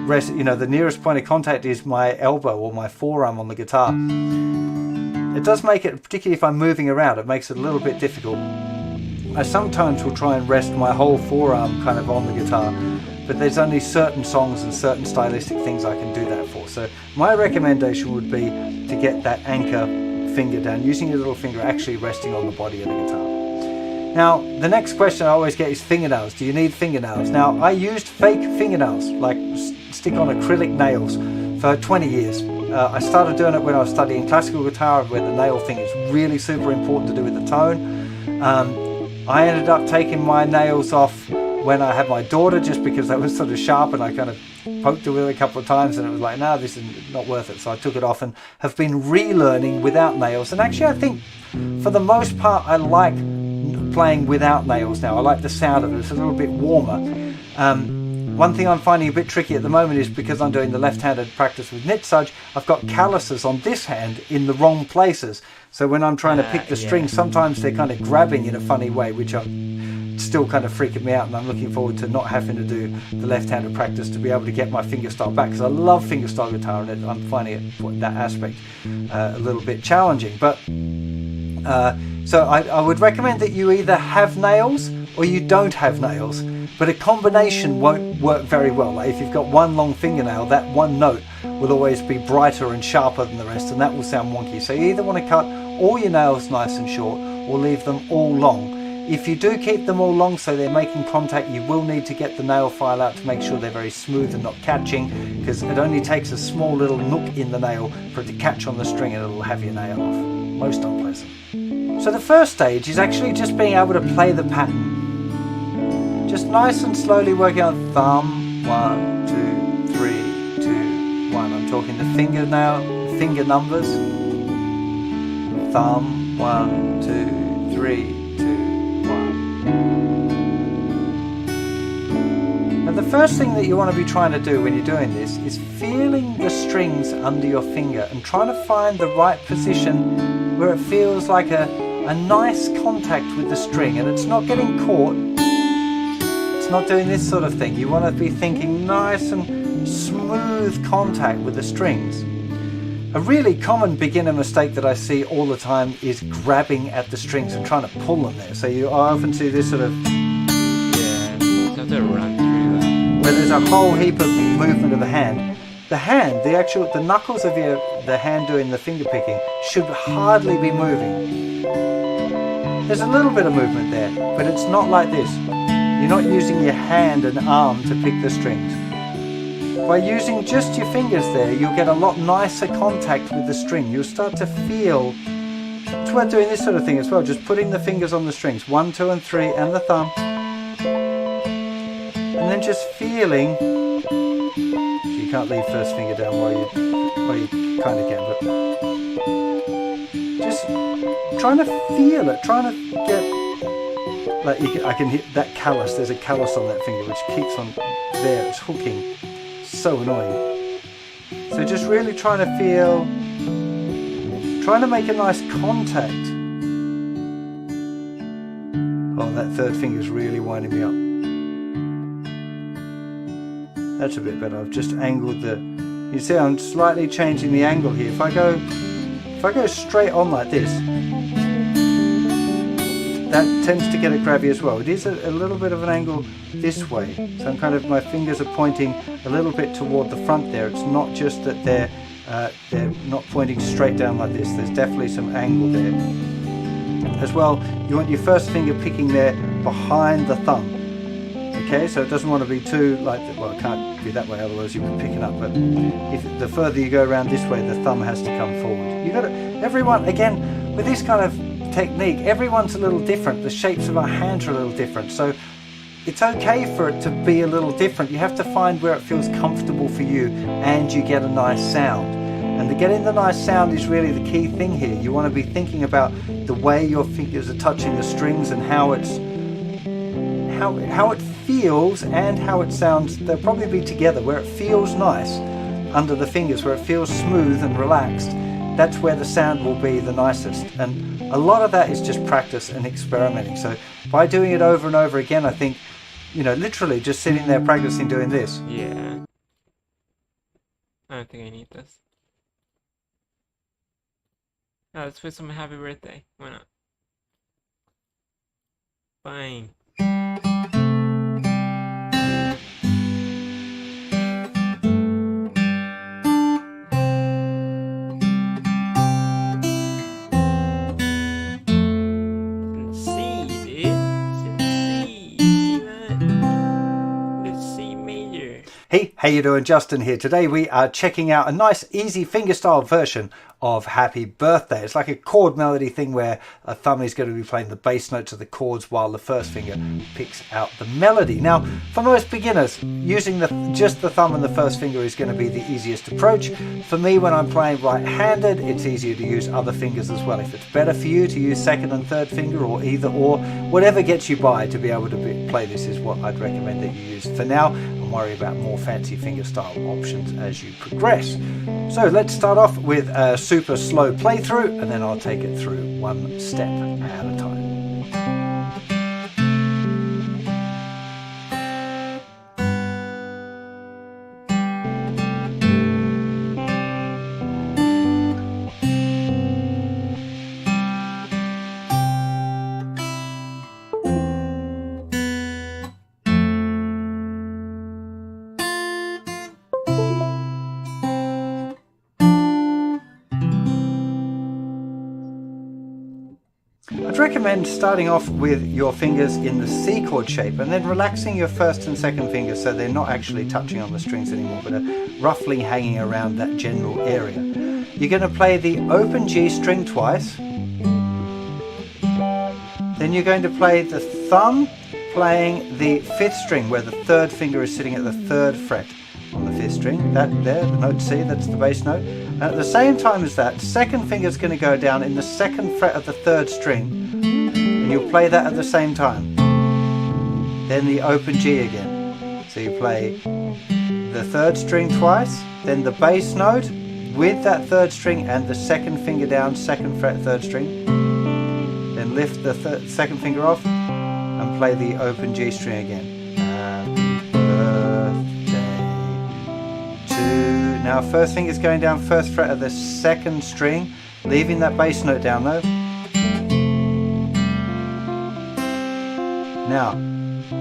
rest, you know, the nearest point of contact is my elbow or my forearm on the guitar. It does make it, particularly if I'm moving around, it makes it a little bit difficult. I sometimes will try and rest my whole forearm kind of on the guitar, but there's only certain songs and certain stylistic things I can do that for. So my recommendation would be to get that anchor finger down, using your little finger actually resting on the body of the guitar. Now, the next question I always get is fingernails. Do you need fingernails? Now, I used fake fingernails, like stick-on acrylic nails, for 20 years. I started doing it when I was studying classical guitar, where the nail thing is really super important to do with the tone. I ended up taking my nails off when I had my daughter, just because that was sort of sharp, and I kind of poked it with it a couple of times and it was like, no, this is not worth it. So I took it off and have been relearning without nails. And actually I think for the most part I like playing without nails now. I like the sound of it. It's a little bit warmer. One thing I'm finding a bit tricky at the moment is because I'm doing the left-handed practice with Nitsudge, I've got calluses on this hand in the wrong places. So when I'm trying to pick the strings, sometimes they're kind of grabbing in a funny way, which are still kind of freaking me out, and I'm looking forward to not having to do the left-handed practice to be able to get my fingerstyle back, because I love fingerstyle guitar, and I'm finding it, that aspect a little bit challenging. But so I would recommend that you either have nails or you don't have nails, but a combination won't work very well. Like if you've got one long fingernail, that one note will always be brighter and sharper than the rest, and that will sound wonky. So you either want to cut all your nails nice and short or leave them all long. If you do keep them all long so they're making contact, you will need to get the nail file out to make sure they're very smooth and not catching, because it only takes a small little nook in the nail for it to catch on the string and it'll have your nail off. Most unpleasant. So the first stage is actually just being able to play the pattern. Just nice and slowly working on thumb, 1, 2, 3, 2, 1. I'm talking the finger numbers. Thumb, 1, 2, 3, 2, 1. And the first thing that you want to be trying to do when you're doing this is feeling the strings under your finger and trying to find the right position where it feels like a nice contact with the string, and it's not getting caught. It's not doing this sort of thing. You want to be thinking nice and smooth contact with the strings. A really common beginner mistake that I see all the time is grabbing at the strings and trying to pull them there. So I often see this sort of, you have to run through that. where there's a whole heap of movement of the hand. The knuckles of the hand doing the finger picking should hardly be moving. There's a little bit of movement there, but it's not like this. You're not using your hand and arm to pick the strings. By using just your fingers there, you'll get a lot nicer contact with the string. You'll start to feel, it's worth doing this sort of thing as well, just putting the fingers on the strings, 1, 2 and 3 and the thumb. And then just feeling, you can't leave first finger down while you kind of can, but just trying to feel it, trying to get, like I can hit that callus, there's a callus on that finger which keeps on there, it's hooking, so annoying. So just really trying to feel, trying to make a nice contact. Oh, that third finger's really winding me up. That's a bit better. I've just angled the, you see I'm slightly changing the angle here. If I go straight on like this, that tends to get it grabby as well. It is a little bit of an angle this way. So I'm kind of, my fingers are pointing a little bit toward the front there. It's not just that they're not pointing straight down like this. There's definitely some angle there. As well, you want your first finger picking there behind the thumb. Okay, so it doesn't want to be too like, well, it can't be that way, otherwise you would pick it up. But if the further you go around this way, the thumb has to come forward. You got to, everyone, again, with this kind of technique, everyone's a little different. The shapes of our hands are a little different. So it's okay for it to be a little different. You have to find where it feels comfortable for you and you get a nice sound. And getting the nice sound is really the key thing here. You want to be thinking about the way your fingers are touching the strings and how it feels and how it sounds. They'll probably be together, where it feels nice under the fingers, where it feels smooth and relaxed. That's where the sound will be the nicest. And a lot of that is just practice and experimenting. So by doing it over and over again, I think, you know, literally just sitting there practicing doing this. Yeah. I don't think I need this. Oh, let's put some happy birthday. Why not? Fine. How you doing? Justin here. Today we are checking out a nice easy fingerstyle version of Happy Birthday. It's like a chord melody thing where a thumb is going to be playing the bass notes of the chords while the first finger picks out the melody. Now, for most beginners, using just the thumb and the first finger is going to be the easiest approach. For me, when I'm playing right-handed, it's easier to use other fingers as well. If it's better for you to use second and third finger or either or, whatever gets you by to be able to play this is what I'd recommend that you use for now, and worry about more fancy fingerstyle options as you progress. So let's start off with a super slow playthrough, and then I'll take it through one step at a time. I'd recommend starting off with your fingers in the C chord shape and then relaxing your first and second fingers so they're not actually touching on the strings anymore, but are roughly hanging around that general area. You're going to play the open G string twice. Then you're going to play the thumb playing the fifth string where the third finger is sitting at the third fret on the fifth string. That there, the note C, that's the bass note. And at the same time as that, second finger is going to go down in the second fret of the third string, and you'll play that at the same time. Then the open G again. So you play the third string twice, then the bass note with that third string and the second finger down, second fret, third string. Then lift the second finger off and play the open G string again. Now first finger's going down first fret of the second string, leaving that bass note down though. Now,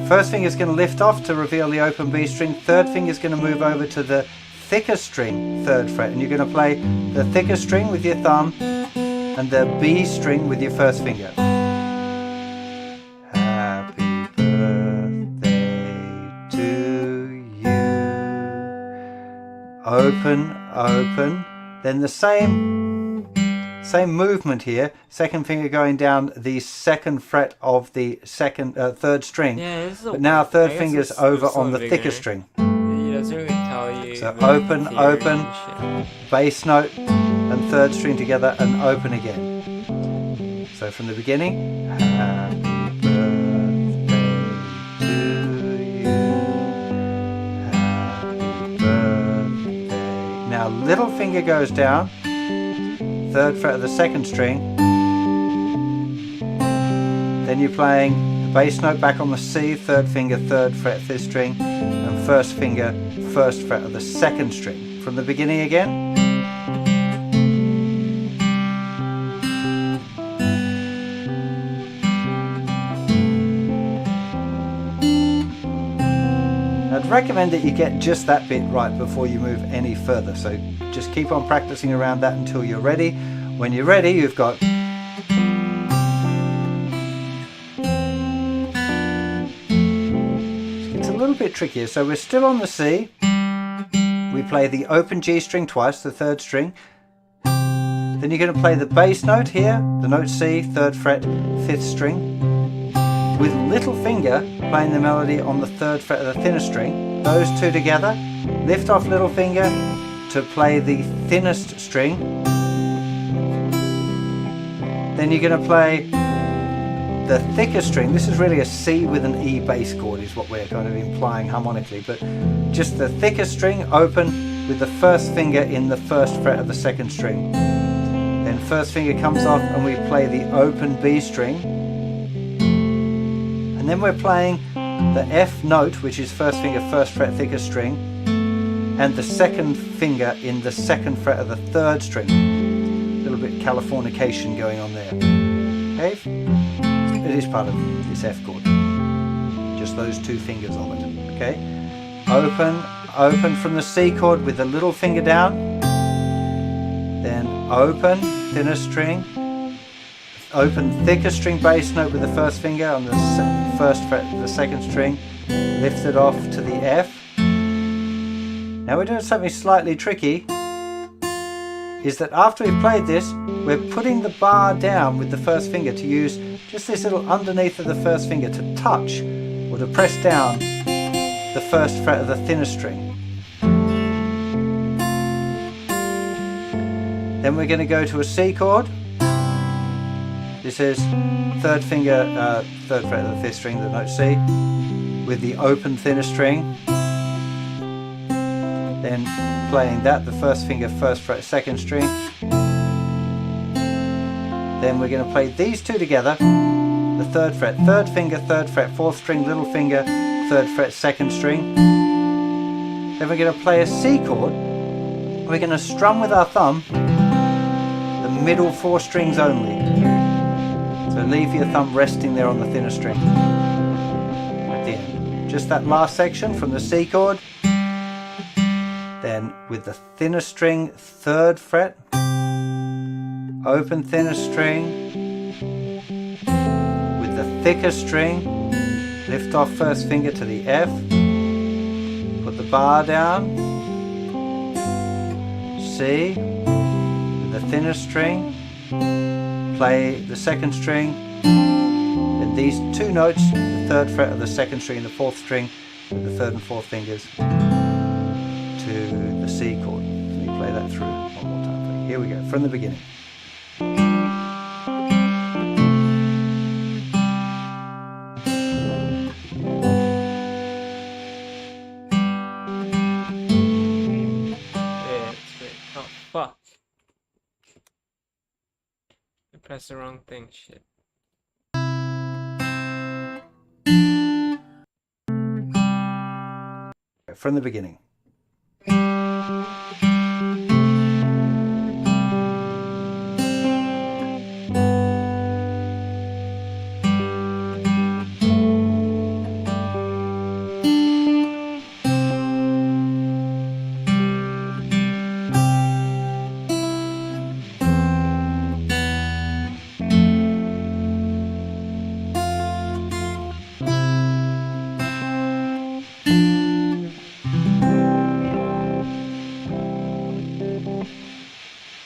first finger's going to lift off to reveal the open B string, third finger's going to move over to the thicker string, third fret, and you're going to play the thicker string with your thumb and the B string with your first finger. Happy birthday to you. Open, open, then the same movement here, second finger going down the second fret of the third string, but now third finger's over on the thicker string. He doesn't really tell you. So open, open, bass note and third string together and open again. So from the beginning, happy birthday to you, happy birthday. Now little finger goes down, third fret of the second string, then you're playing the bass note back on the C, third finger, third fret, fifth string, and first finger, first fret of the second string. From the beginning again. I'd recommend that you get just that bit right before you move any further, so just keep on practicing around that until you're ready. When you're ready, you've got it's a little bit trickier, so we're still on the C. We play the open G string twice, the third string. Then you're going to play the bass note here, the note C, third fret, fifth string, with little finger playing the melody on the third fret of the thinner string. Those two together, lift off little finger to play the thinnest string. Then you're going to play the thicker string. This is really a C with an E bass chord is what we're kind of implying harmonically, but just the thicker string open with the first finger in the first fret of the second string. Then first finger comes off and we play the open B string. And then we're playing the F note, which is first finger, first fret, thicker string, and the second finger in the second fret of the third string. A little bit Californication going on there. Okay? It is part of this F chord. Just those two fingers of it. Okay? Open, open from the C chord with the little finger down. Then open, thinner string. Open, thicker string bass note with the first finger on the first fret of the second string. Lift it off to the F. Now we're doing something slightly tricky, is that after we've played this, we're putting the bar down with the first finger to use just this little underneath of the first finger to touch or to press down the first fret of the thinner string. Then we're going to go to a C chord. This is third finger, third fret of the fifth string, the note C, with the open thinner string. Then playing that, the first finger, first fret, second string. Then we're going to play these two together, the third fret, third finger, third fret, fourth string, little finger, third fret, second string. Then we're going to play a C chord. We're going to strum with our thumb the middle four strings only. So leave your thumb resting there on the thinner string at the end. Just that last section from the C chord. Then with the thinner string, third fret, open thinner string, with the thicker string, lift off first finger to the F, put the bar down, C, with the thinner string, play the second string, then these two notes, the third fret of the second string and the fourth string, with the third and fourth fingers, to the C chord. Let me play that through one more time. Here we go, from the beginning. Yeah, it's great. Oh, fuck. I pressed the wrong thing, shit. From the beginning.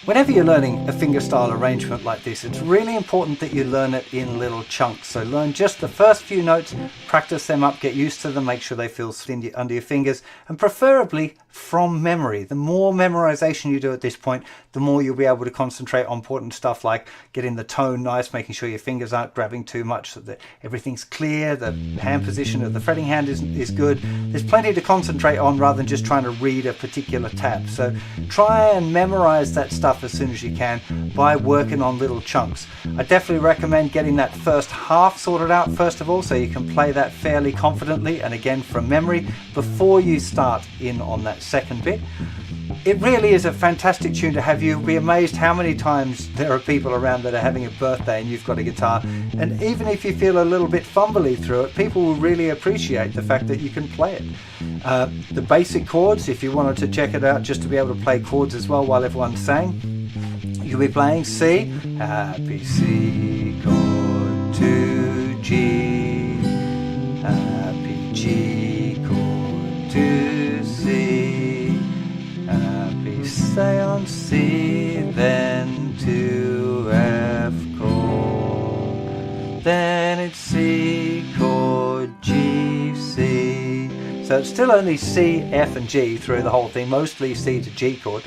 Whenever you're learning a fingerstyle arrangement like this, it's really important that you learn it in little chunks. So learn just the first few notes, practice them up, get used to them, make sure they feel under your fingers, and preferably from memory. The more memorization you do at this point, the more you'll be able to concentrate on important stuff like getting the tone nice, making sure your fingers aren't grabbing too much, so that everything's clear, the hand position of the fretting hand is good. There's plenty to concentrate on rather than just trying to read a particular tab. So try and memorize that stuff as soon as you can by working on little chunks. I definitely recommend getting that first half sorted out first of all, so you can play that fairly confidently and again from memory before you start in on that second bit. It really is a fantastic tune to have. You'll be amazed how many times there are people around that are having a birthday and you've got a guitar, and even if you feel a little bit fumbly through it, people will really appreciate the fact that you can play it. The basic chords, if you wanted to check it out just to be able to play chords as well while everyone's sang, you'll be playing C, happy C chord to G, happy G chord to C, happy stay on C, then to F chord, then it's C chord G, C. So it's still only C, F and G through the whole thing, mostly C to G chord.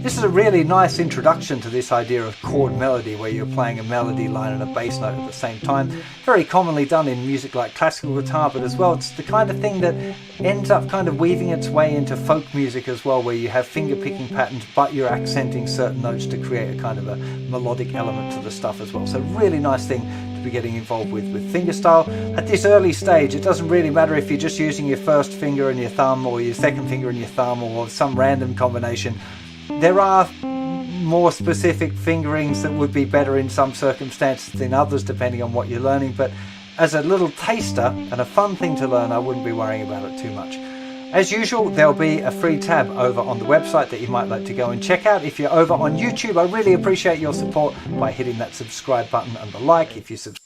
This is a really nice introduction to this idea of chord melody, where you're playing a melody line and a bass note at the same time. Very commonly done in music like classical guitar, but as well it's the kind of thing that ends up kind of weaving its way into folk music as well, where you have finger picking patterns but you're accenting certain notes to create a kind of a melodic element to the stuff as well. So really nice thing to be getting involved with fingerstyle. At this early stage, it doesn't really matter if you're just using your first finger and your thumb, or your second finger and your thumb, or some random combination. There are more specific fingerings that would be better in some circumstances than others depending on what you're learning, but as a little taster and a fun thing to learn, I wouldn't be worrying about it too much. As usual, there'll be a free tab over on the website that you might like to go and check out. If you're over on YouTube, I really appreciate your support by hitting that subscribe button and the like. If you subscribe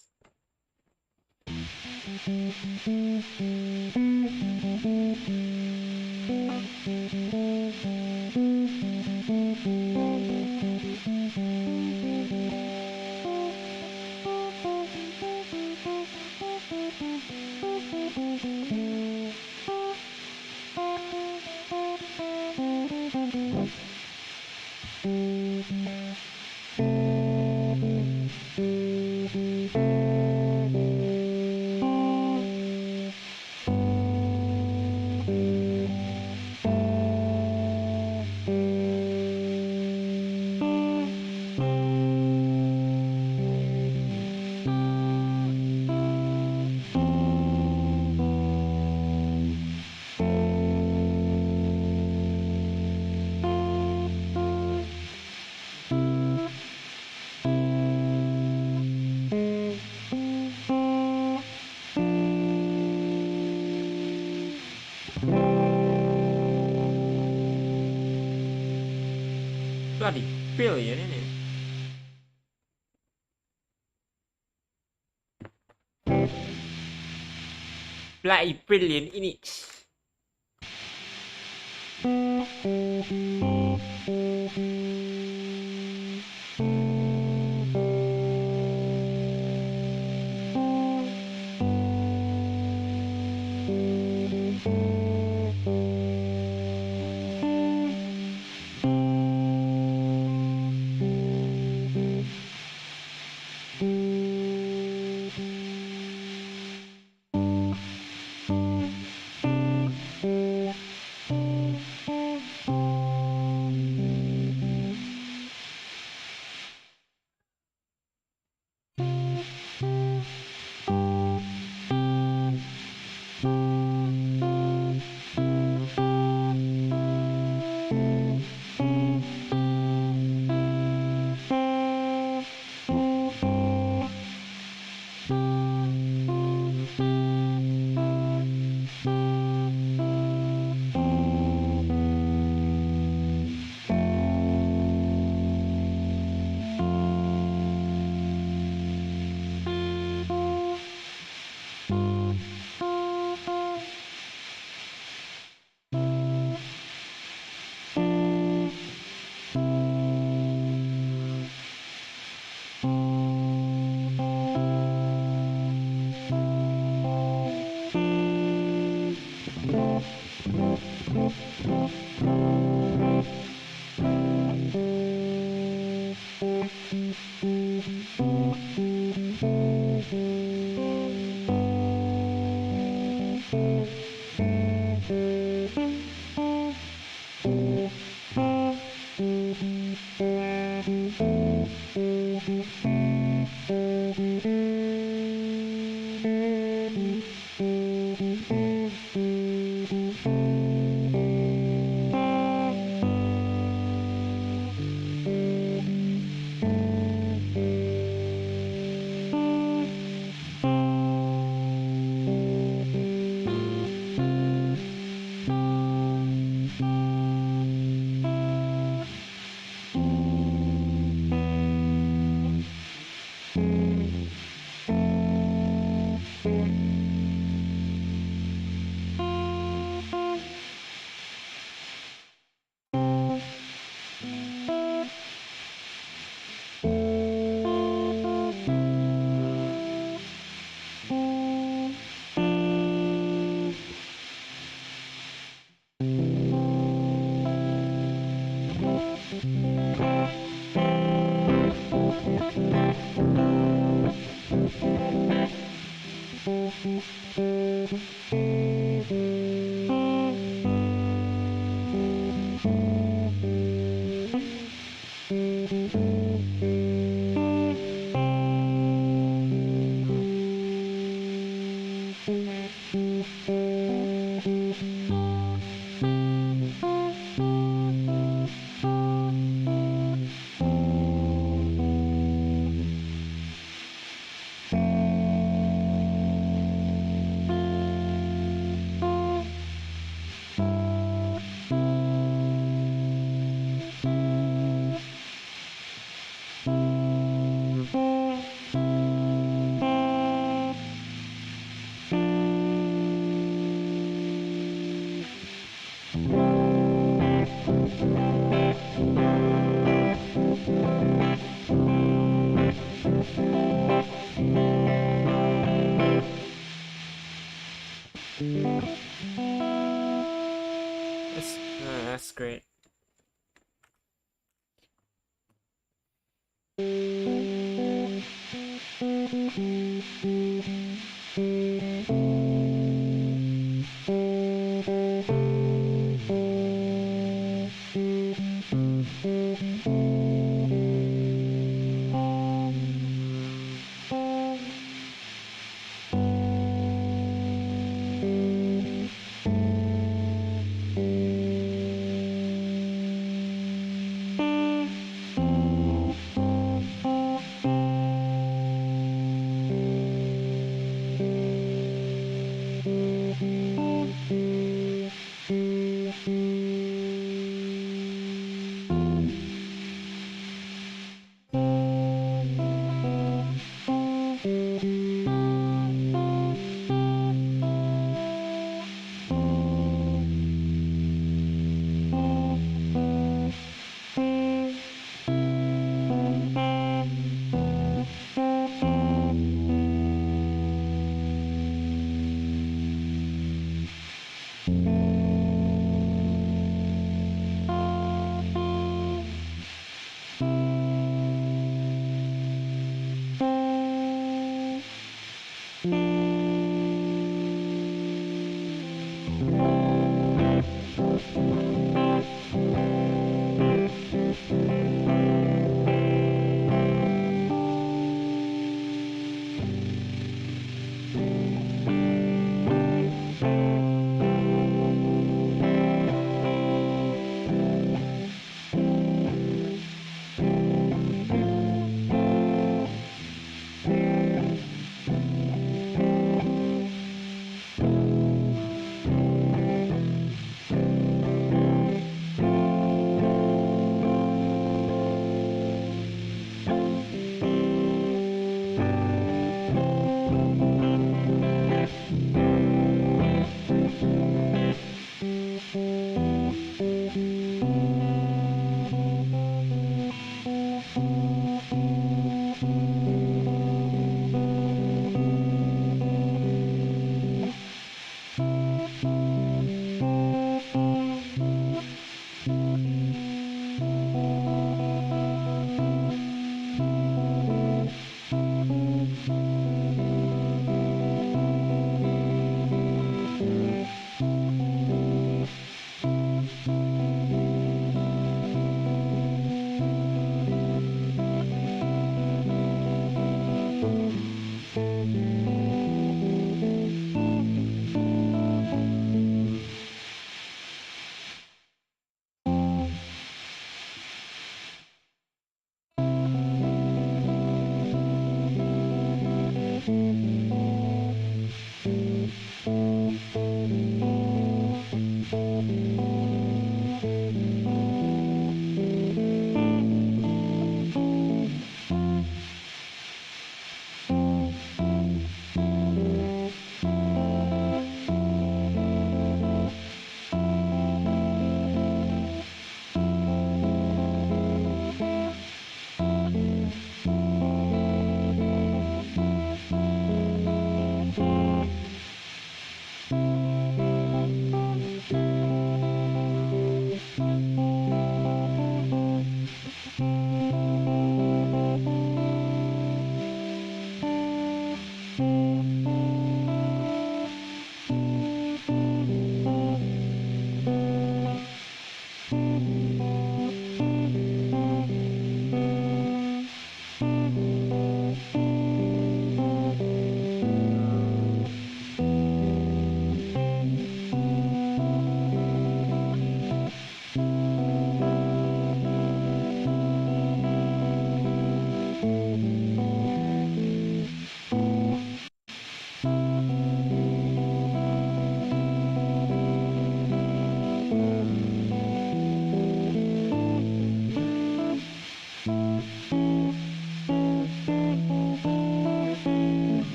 Bloody brilliant, isn't it? Bloody brilliant, innit?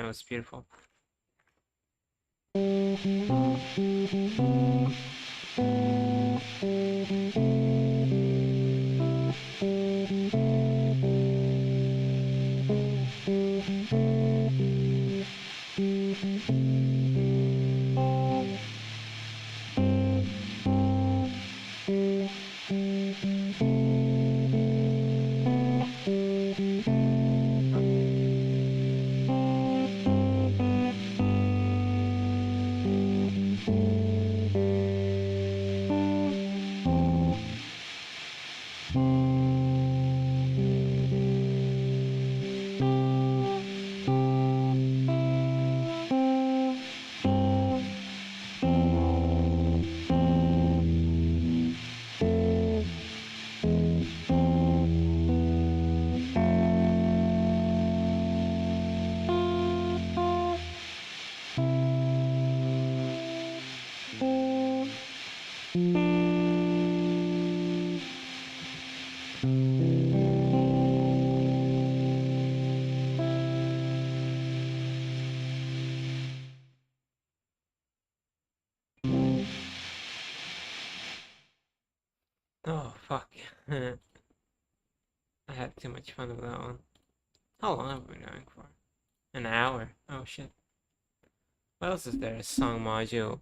was beautiful. Oh, fuck. I had too much fun with that one. How long have we been going for? An hour. Oh, shit. What else is there? Song module.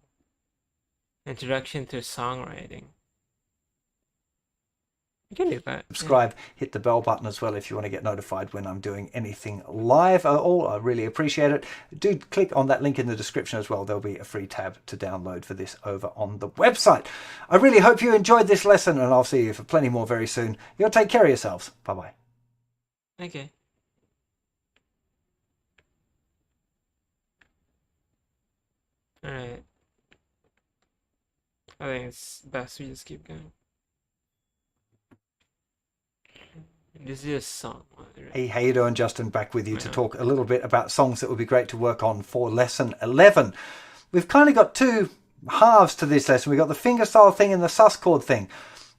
Introduction to songwriting. You can do that. Subscribe, hit the bell button as well if you want to get notified when I'm doing anything live at all. I really appreciate it. Do click on that link in the description as well. There'll be a free tab to download for this over on the website. I really hope you enjoyed this lesson, and I'll see you for plenty more very soon. You'll take care of yourselves. Bye-bye. Okay. Alright. I think it's best we just keep going. This is a song. Right? Hey, how you doing? Justin back with you to Yeah. talk a little bit about songs that would be great to work on for lesson 11. We've kind of got two halves to this lesson. We've got the fingerstyle thing and the sus chord thing.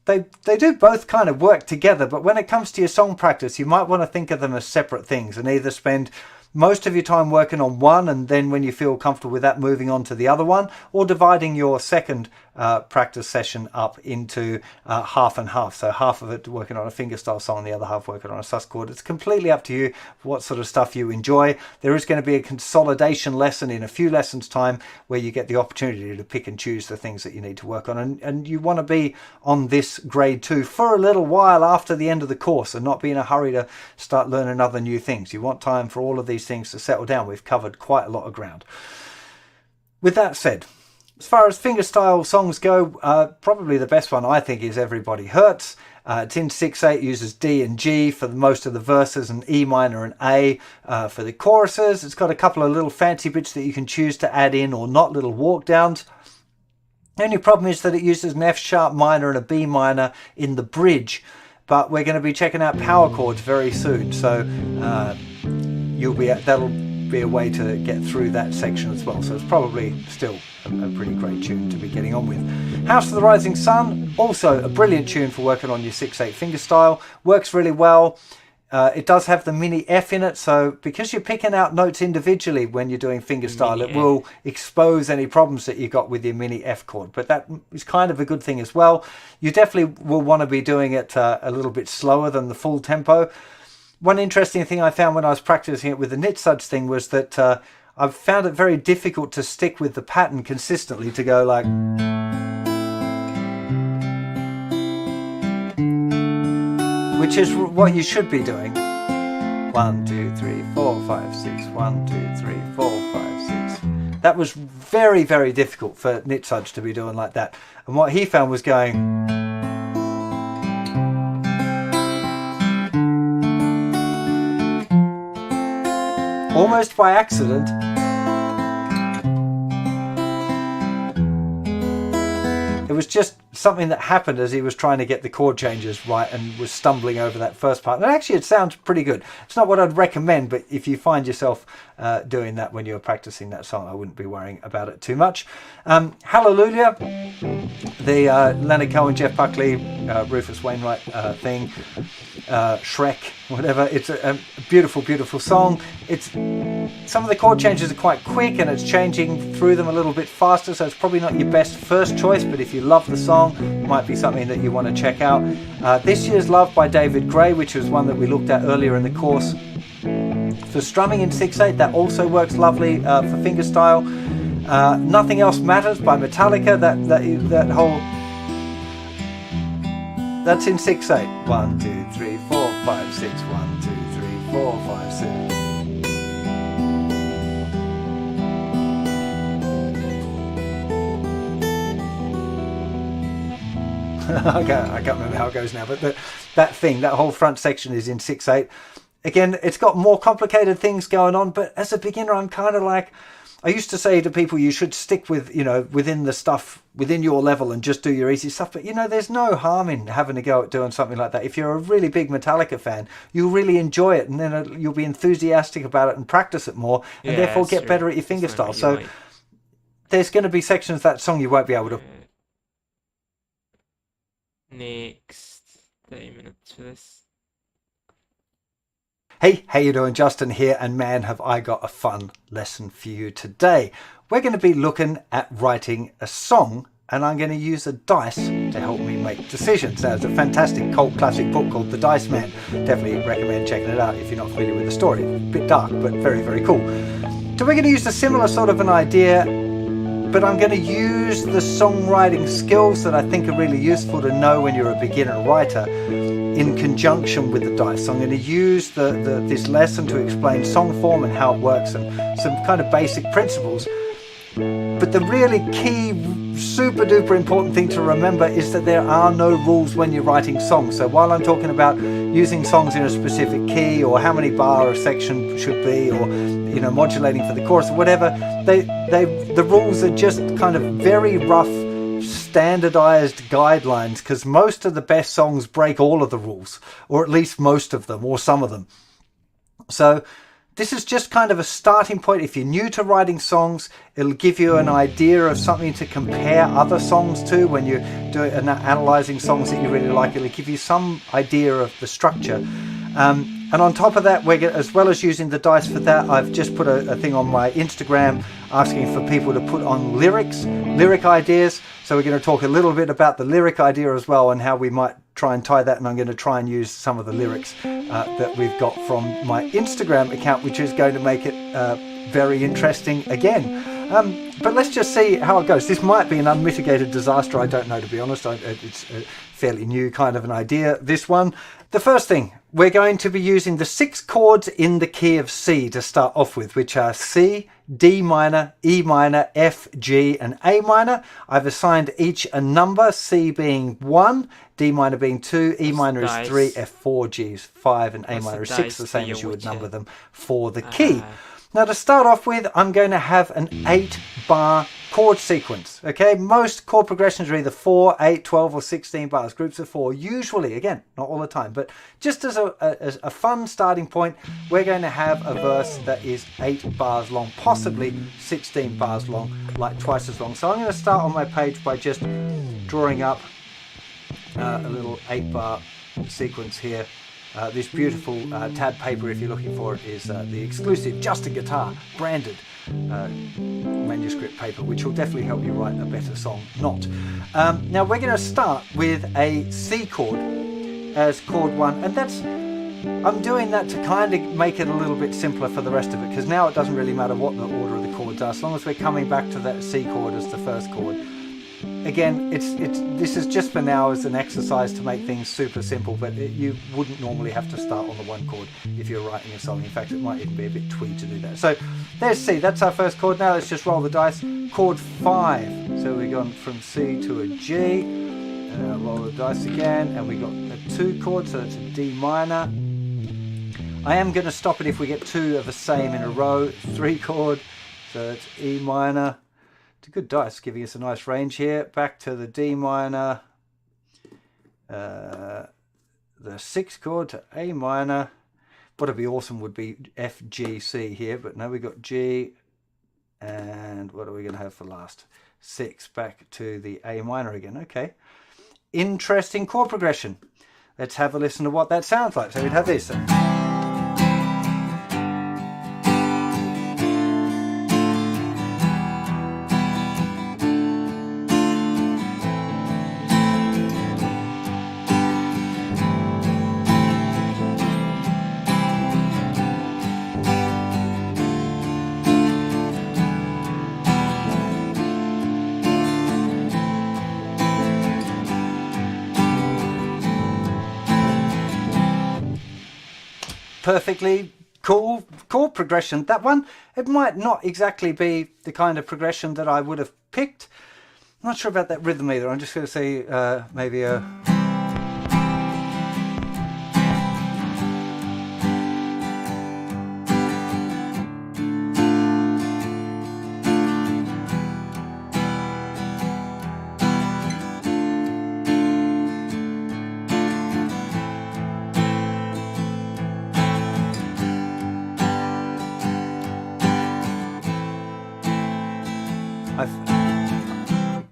They do both kind of work together, but when it comes to your song practice, you might want to think of them as separate things and either spend most of your time working on one and then when you feel comfortable with that moving on to the other one, or dividing your second practice session up into half and half. So half of it working on a fingerstyle song, the other half working on a sus chord. It's completely up to you what sort of stuff you enjoy. There is going to be a consolidation lesson in a few lessons time where you get the opportunity to pick and choose the things that you need to work on, and you want to be on this grade 2 for a little while after the end of the course and not be in a hurry to start learning other new things. You want time for all of these things to settle down. We've covered quite a lot of ground. With that said, as far as fingerstyle songs go, probably the best one I think is Everybody Hurts. It's in 6/8, uses D and G for most of the verses and E minor and A for the choruses. It's got a couple of little fancy bits that you can choose to add in or not, little walk downs. The only problem is that it uses an F sharp minor and a B minor in the bridge, but we're going to be checking out power chords very soon, so that'll be a way to get through that section as well. So it's probably still a pretty great tune to be getting on with. House of the Rising Sun, also a brilliant tune for working on your 6/8 fingerstyle. Works really well. It does have the mini F in it, so because you're picking out notes individually when you're doing fingerstyle, it will expose any problems that you got with your mini F chord. But that is kind of a good thing as well. You definitely will want to be doing it a little bit slower than the full tempo. One interesting thing I found when I was practicing it with the Nitsuds thing was that I've found it very difficult to stick with the pattern consistently, to go like... which is what you should be doing. 1, 2, 3, 4, 5, 6. 1, 2, 3, 4, 5, 6. That was very, very difficult for Nitsuds to be doing like that. And what he found was going... almost by accident. It was just something that happened as he was trying to get the chord changes right and was stumbling over that first part. And actually, it sounds pretty good. It's not what I'd recommend, but if you find yourself doing that when you're practicing that song, I wouldn't be worrying about it too much. Hallelujah, the Leonard Cohen, Jeff Buckley, Rufus Wainwright thing, Shrek, whatever. It's a beautiful, beautiful song. It's some of the chord changes are quite quick and it's changing through them a little bit faster, so it's probably not your best first choice, but if you love the song, it might be something that you want to check out. This Year's Love by David Gray, which was one that we looked at earlier in the course. For strumming in 6/8, that also works lovely for fingerstyle. Nothing Else Matters by Metallica, that whole... That's in 6/8. 1, 2, 3, 4, 5, 6. 1, 2, 3, 4, 5, 6. I can't remember how it goes now, but that whole front section is in 6/8. Again, it's got more complicated things going on, but as a beginner, I'm kind of like, I used to say to people, you should stick with, within the stuff, within your level and just do your easy stuff. But, there's no harm in having to go at doing something like that. If you're a really big Metallica fan, you'll really enjoy it, and then you'll be enthusiastic about it and practice it more, and therefore get better at your fingerstyle. So there's going to be sections of that song you won't be able to... Next 30 minutes for this. Hey, how you doing? Justin here, and man, have I got a fun lesson for you today. We're going to be looking at writing a song, and I'm going to use a dice to help me make decisions. Now, it's a fantastic cult classic book called The Dice Man. Definitely recommend checking it out if you're not familiar with the story. A bit dark, but very, very cool. So we're going to use a similar sort of an idea, but I'm going to use the songwriting skills that I think are really useful to know when you're a beginner writer in conjunction with the dice. So I'm going to use this lesson to explain song form and how it works and some kind of basic principles. But the really key, super duper important thing to remember is that there are no rules when you're writing songs. So while I'm talking about using songs in a specific key, or how many bar a section should be, or modulating for the chorus or whatever, the rules are just kind of very rough, standardized guidelines, because most of the best songs break all of the rules, or at least most of them, or some of them. So this is just kind of a starting point. If you're new to writing songs, it'll give you an idea of something to compare other songs to when you're analyzing songs that you really like. It'll give you some idea of the structure. And on top of that, as well as using the dice for that, I've just put a thing on my Instagram asking for people to put on lyric ideas. So we're going to talk a little bit about the lyric idea as well, and how we might try and tie that. And I'm going to try and use some of the lyrics that we've got from my Instagram account, which is going to make it very interesting again. But let's just see how it goes. This might be an unmitigated disaster. I don't know, to be honest. It's a fairly new kind of an idea, this one. The first thing, we're going to be using the 6 chords in the key of C to start off with, which are C, D minor, E minor, F, G, and A minor. I've assigned each a number, C being 1, D minor being 2, E minor is 3, F 4, G is 5, and A minor is 6, the same as you would number them for the key. Now, to start off with, I'm going to have an 8-bar chord sequence. Okay, most chord progressions are either 4, 8, 12, or 16 bars, groups of 4. Usually, again, not all the time, but just as a fun starting point, we're going to have a verse that is 8 bars long, possibly 16 bars long, like twice as long. So I'm going to start on my page by just drawing up a little 8-bar sequence here. This beautiful tab paper, if you're looking for it, is the exclusive Just a Guitar branded manuscript paper, which will definitely help you write a better song. Now we're going to start with a C chord as chord 1, and I'm doing that to kind of make it a little bit simpler for the rest of it, because now it doesn't really matter what the order of the chords are, as long as we're coming back to that C chord as the first chord. Again, this is just for now as an exercise to make things super simple, but you wouldn't normally have to start on the 1 chord if you're writing a song. In fact, it might even be a bit twee to do that. So there's C, that's our first chord. Now let's just roll the dice. Chord 5. So we've gone from C to a G. Roll the dice again, and we got a 2 chord, so that's a D minor. I am going to stop it if we get 2 of the same in a row. 3 chord, so it's E minor. It's a good dice, giving us a nice range here. Back to the D minor, the 6th chord to A minor. What would be awesome would be F, G, C here, but now we got G, and what are we going to have for last? 6, back to the A minor again. Okay, interesting chord progression. Let's have a listen to what that sounds like. So we'd have this. Perfectly cool chord progression. That one, it might not exactly be the kind of progression that I would have picked. I'm not sure about that rhythm either. I'm just going to say maybe a...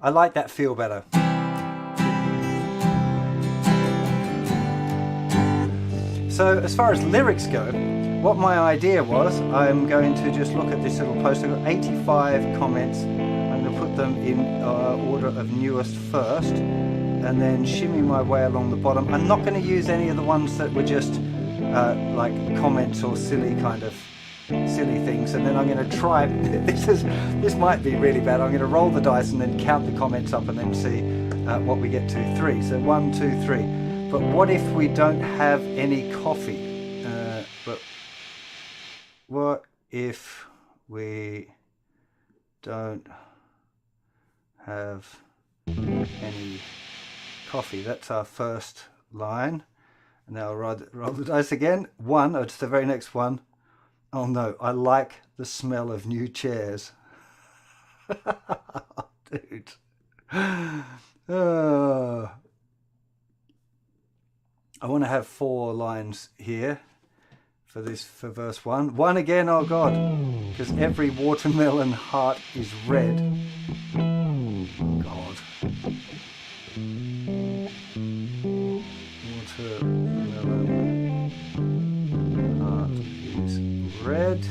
I like that feel better. So as far as lyrics go, what my idea was, I'm going to just look at this little post. I've got 85 comments. I'm going to put them in order of newest first, and then shimmy my way along the bottom. I'm not going to use any of the ones that were just like comments or silly things, and then I'm going to try this might be really bad. I'm going to roll the dice and then count the comments up and then see what we get to. 3, so 1, 2, 3. But what if we don't have any coffee? But what if we don't have any coffee? That's our first line. And now roll the dice again. 1, it's the very next one. Oh no, I like the smell of new chairs. Dude. I want to have 4 lines here for verse 1. 1 again, oh God, because every watermelon heart is red. God. Watermelon heart is red.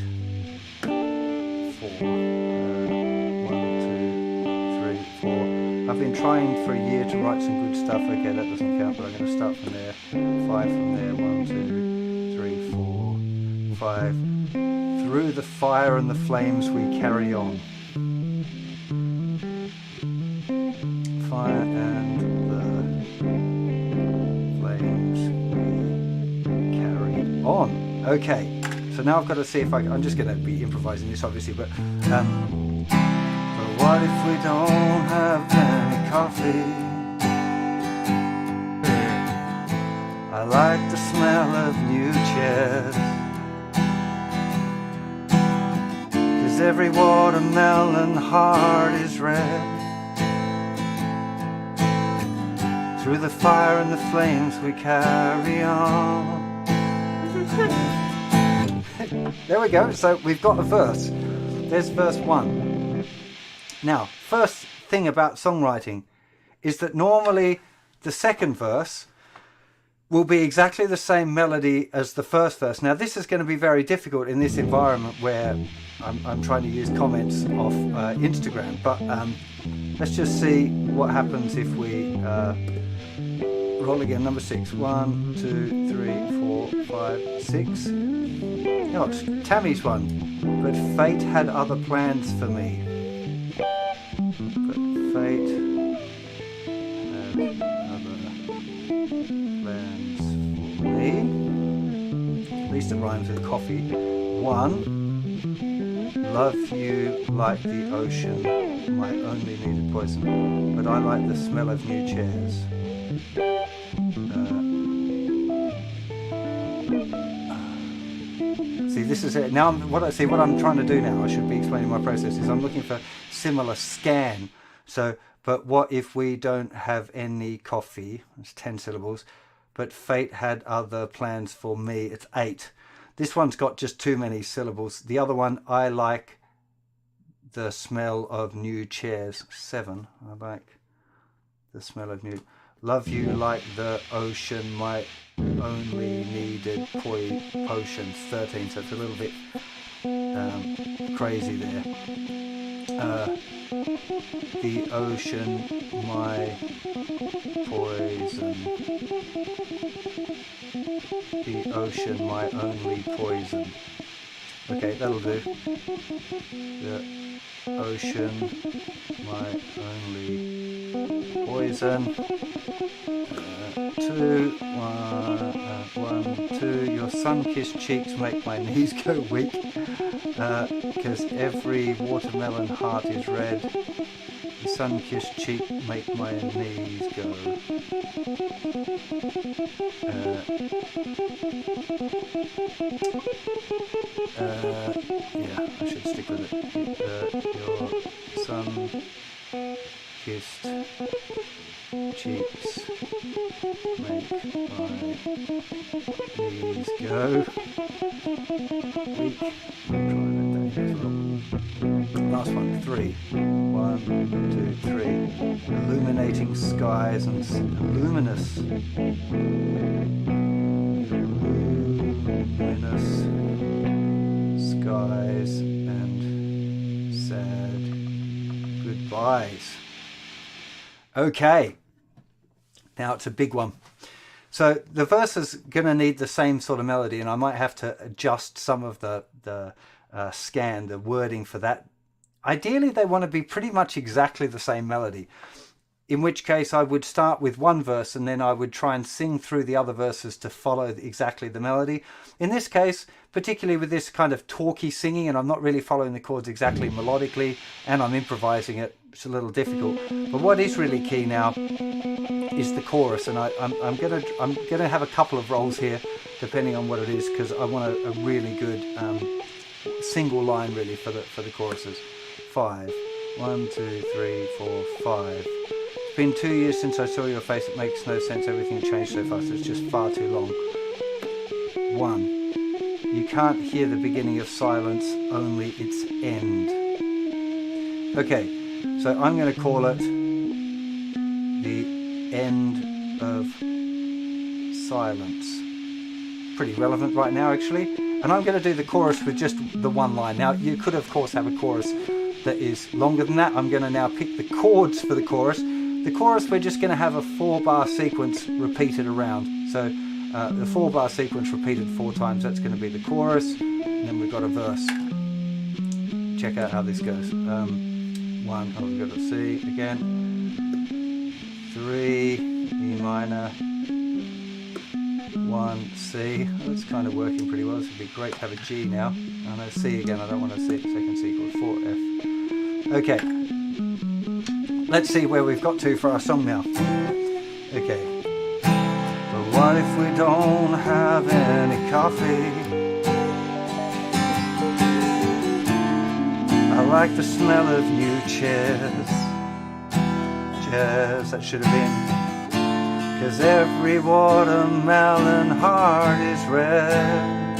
4. 1, 2, 3, 4. I've been trying for a year to write some good stuff. Okay, that doesn't count, but I'm going to start from there. 5 from there. 1, 2, 3, 4, 5. Through the fire and the flames we carry on. Fire and the flames we carry on. Okay, so now I've got to see if I'm just going to be improvising this, obviously, but what if we don't have any coffee? I like the smell of new chairs, 'cause every watermelon heart is red. Through the fire and the flames we carry on. There we go, so we've got a verse. There's verse 1. Now, first thing about songwriting is that normally the second verse will be exactly the same melody as the first verse. Now, this is going to be very difficult in this environment where I'm trying to use comments off Instagram, but let's just see what happens if we roll again. Number 6. 1, 2, 3, 4, 5, 6. No, it's Tammy's one. But fate had other plans for me. But fate had other plans for me. At least it rhymes with coffee. 1. Love you like the ocean, my only needed poison. But I like the smell of new chairs. See, this is it. Now, what I'm trying to do now, I should be explaining my process, is I'm looking for similar scan. So, but what if we don't have any coffee? It's 10 syllables. But fate had other plans for me. It's 8. This one's got just too many syllables. The other one, I like the smell of new chairs. 7. I like the smell of new. Love you like the ocean, my only needed potion. 13. So it's a little bit crazy there. The ocean, my poison. The ocean, my only poison. Okay, that'll do. The ocean, my only poison. 2. Your sun-kissed cheeks make my knees go weak. Because every watermelon heart is red. The sun-kissed cheek make my knees go. Yeah, I should stick with it. Your sun-kissed cheeks make my knees go. Weak. Last one, 3. 1, 2, 3. Illuminating skies and luminous skies and sad goodbyes. Okay, now it's a big one. So the verse is going to need the same sort of melody, and I might have to adjust some of the scan, the wording for that. Ideally, they want to be pretty much exactly the same melody, in which case I would start with one verse and then I would try and sing through the other verses to follow exactly the melody. In this case, particularly with this kind of talky singing, and I'm not really following the chords exactly melodically, and I'm improvising it, it's a little difficult. But what is really key now is the chorus, and I'm gonna have a couple of rolls here, depending on what it is, because I want a really good single line really for the choruses. 5. 1, 2, 3, 4, 5. It's been 2 years since I saw your face. It makes no sense. Everything changed so fast. It's just far too long. 1. You can't hear the beginning of silence, only its end. Okay, so I'm going to call it the end of silence. Pretty relevant right now, actually. And I'm going to do the chorus with just the one line. Now, you could, of course, have a chorus that is longer than that. I'm going to now pick the chords for the chorus. The chorus, we're just going to have a 4-bar sequence repeated around. So the 4-bar sequence repeated 4 times, that's going to be the chorus. And then we've got a verse. Check out how this goes. 1, oh, we've got a C again. 3, E minor. 1, C. Oh, it's kind of working pretty well. This would be great to have a G now. And a C again. I don't want a second C chord. 4, F. Okay. Let's see where we've got to for our song now. Okay. But what if we don't have any coffee? I like the smell of new chairs. Chairs, that should have been. 'Cause every watermelon heart is red.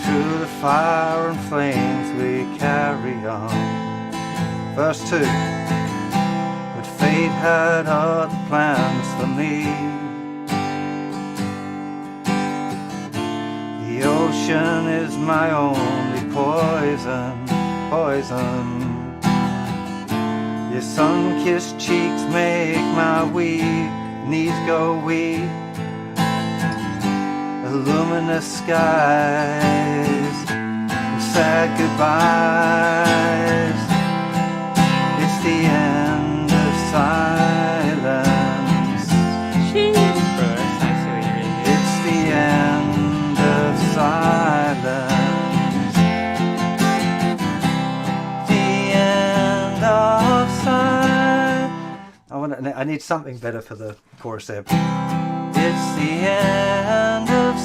Through the fire and flames we carry on. Verse 2. But fate had other plans for me. The ocean is my only poison. Your sun-kissed cheeks make my weak knees go weak. Luminous skies, sad goodbyes. It's the end of silence. It's the end of silence. The end of silence. I need something better for the chorus there. It's the end of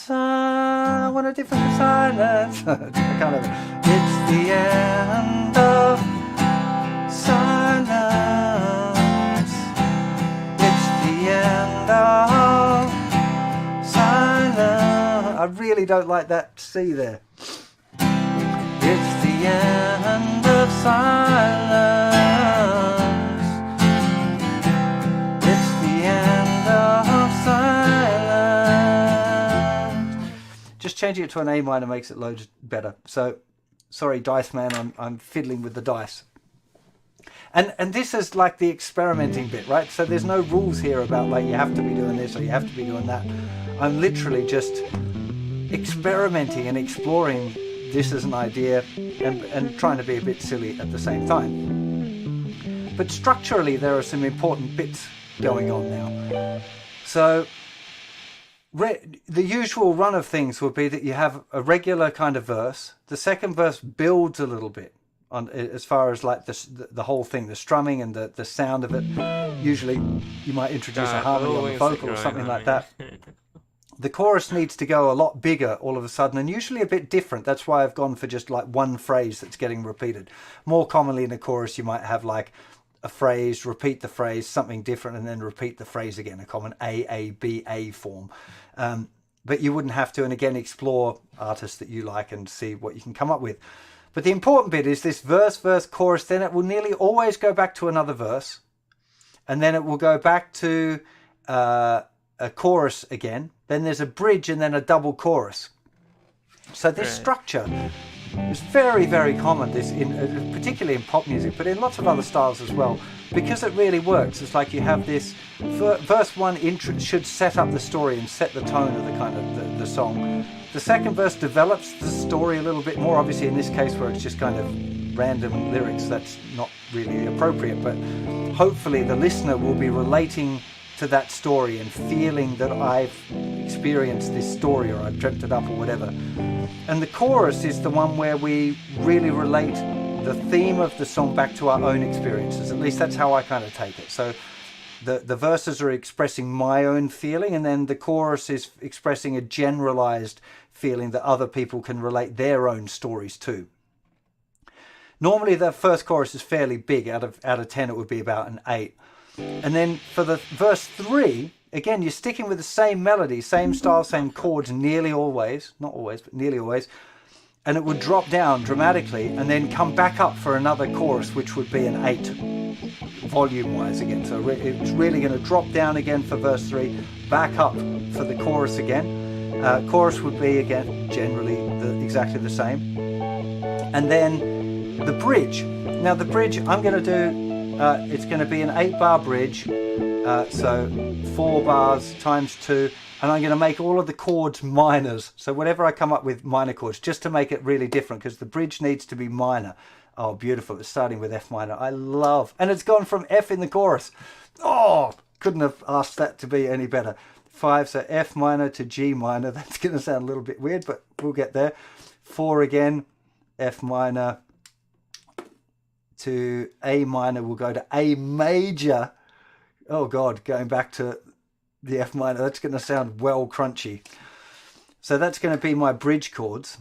I want a different silence. I can't have it. It's the end of silence. It's the end of silence. I really don't like that C there. It's the end of silence. It's the end of silence. Just changing it to an A minor makes it loads better. So, sorry, Dice Man, I'm fiddling with the dice. And this is like the experimenting bit, right? So there's no rules here about like you have to be doing this or you have to be doing that. I'm literally just experimenting and exploring this as an idea and trying to be a bit silly at the same time. But structurally there are some important bits going on now. So the usual run of things would be that you have a regular kind of verse. The second verse builds a little bit on as far as like the whole thing, the strumming and the sound of it. Usually you might introduce a harmony on the vocal or something like that. The chorus needs to go a lot bigger all of a sudden, and usually a bit different. That's why I've gone for just like one phrase that's getting repeated. More commonly in a chorus, you might have like a phrase, repeat the phrase, something different, and then repeat the phrase again, a common A, B, A form. But you wouldn't have to, and again, explore artists that you like and see what you can come up with. But the important bit is this verse, chorus, then it will nearly always go back to another verse, and then it will go back to a chorus again. Then there's a bridge and then a double chorus. So this structure is very, very common, particularly in pop music, but in lots of other styles as well, because it really works. It's like you have this verse one intro should set up the story and set the tone of the kind of the song. The second verse develops the story a little bit more. Obviously, in this case where it's just kind of random lyrics, that's not really appropriate, but hopefully the listener will be relating to that story and feeling that I've experienced this story or I've dreamt it up or whatever. And the chorus is the one where we really relate the theme of the song back to our own experiences. At least that's how I kind of take it. So the verses are expressing my own feeling, and then the chorus is expressing a generalized feeling that other people can relate their own stories to. Normally the first chorus is fairly big. Out of 10 it would be about an 8. And then for the verse 3, again, you're sticking with the same melody, same style, same chords, nearly always, not always, but nearly always. And it would drop down dramatically and then come back up for another chorus, which would be an 8, volume-wise again. So it's really going to drop down again for verse 3, back up for the chorus again. Chorus would be, again, generally exactly the same. And then the bridge. Now the bridge, I'm going to do... it's going to be an 8-bar bridge, so 4 bars times 2, and I'm going to make all of the chords minors. So whatever I come up with, minor chords, just to make it really different, because the bridge needs to be minor. Oh, beautiful. It's starting with F minor. I love, and it's gone from F in the chorus. Oh, couldn't have asked that to be any better. 5, so F minor to G minor. That's going to sound a little bit weird, but we'll get there. 4 again, F minor to A minor, we'll go to A major. Oh God, going back to the F minor, that's going to sound well crunchy. So that's going to be my bridge chords.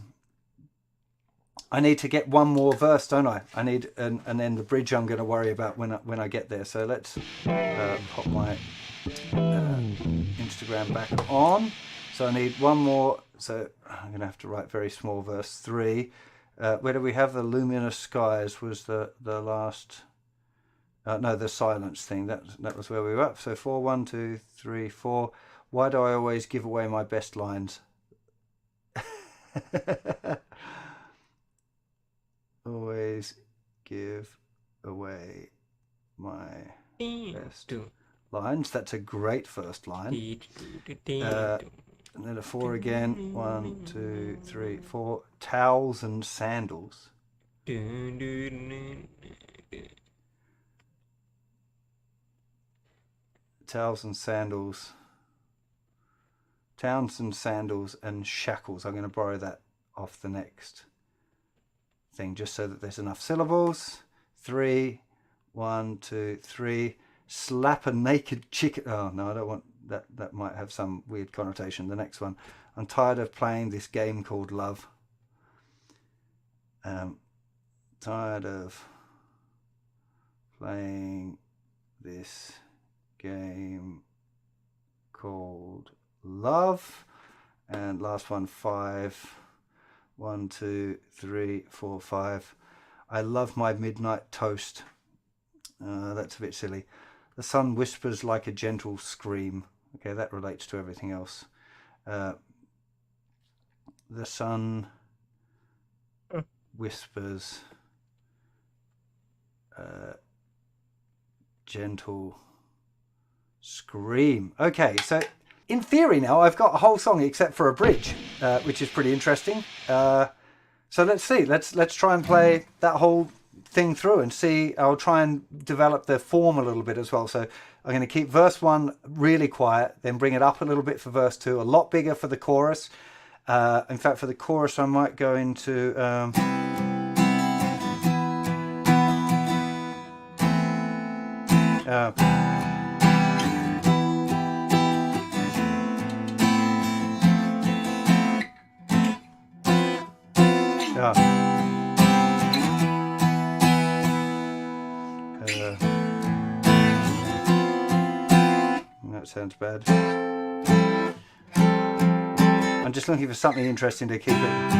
I need to get one more verse, don't I? I need, and then the bridge I'm going to worry about when I get there. So let's pop my Instagram back on. So I need one more. So I'm going to have to write very small, verse 3. Where do we have the luminous skies was the last, no, the silence thing. That was where we were up. So 4, 1, 2, 3, 4. Why do I always give away my best lines? Always give away my best lines. That's a great first line. And then a 4 again. 1, 2, 3, 4. Towels and sandals. Towels and sandals. Towels and sandals and shackles. I'm going to borrow that off the next thing just so that there's enough syllables. 3, 1, 2, 3. Slap a naked chicken. Oh no, I don't want that might have some weird connotation. The next one, I'm tired of playing this game called love. Tired of playing this game called love. And last one, 5. 1, 2, 3, 4, 5. I love my midnight toast. That's a bit silly. The sun whispers like a gentle scream. Okay, that relates to everything else. The sun whispers gentle scream. Okay, so in theory now I've got a whole song except for a bridge, which is pretty interesting. So let's see. Let's try and play that whole thing through and see. I'll try and develop the form a little bit as well. So I'm going to keep verse 1 really quiet, then bring it up a little bit for verse 2, a lot bigger for the chorus. In fact, for the chorus I might go into that sounds bad. I'm just looking for something interesting to keep it.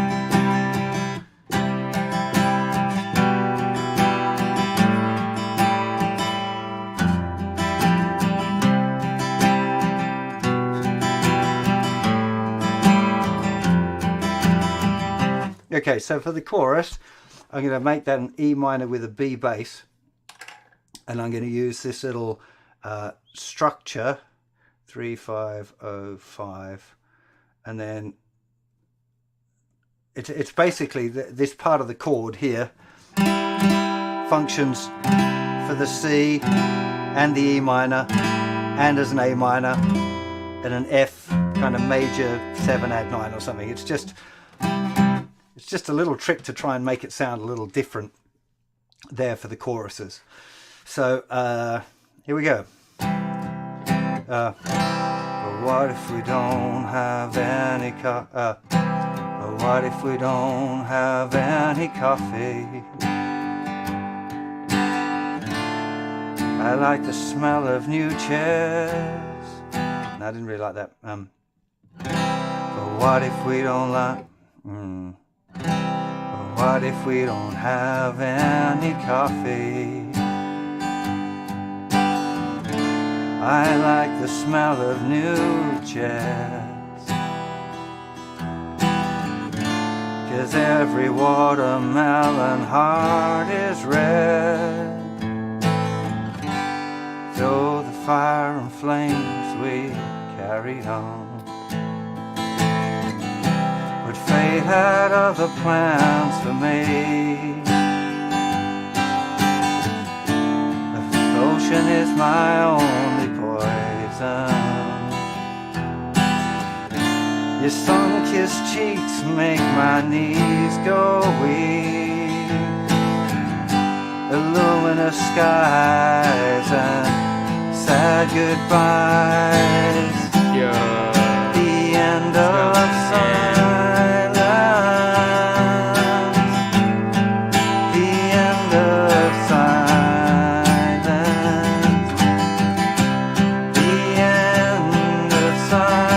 Okay, so for the chorus, I'm going to make that an E minor with a B bass, and I'm going to use this little structure, 3 5 0 5, and then it's basically this part of the chord here functions for the C and the E minor, and as an A minor and an F kind of major 7 add 9 or something. It's just a little trick to try and make it sound a little different there for the choruses. So here we go. But what if we don't have any what if we don't have any coffee? I like the smell of new chairs. No, I didn't really like that. But what if we don't like... What if we don't have any coffee? I like the smell of new chairs, 'cause every watermelon heart is red. Though the fire and flames we carried on, but fate had other plans for me. The ocean is my only poison. Your sun-kissed cheeks make my knees go weak. The luminous skies and sad goodbyes. Yeah. The end of silence. The end of silence. The end of silence.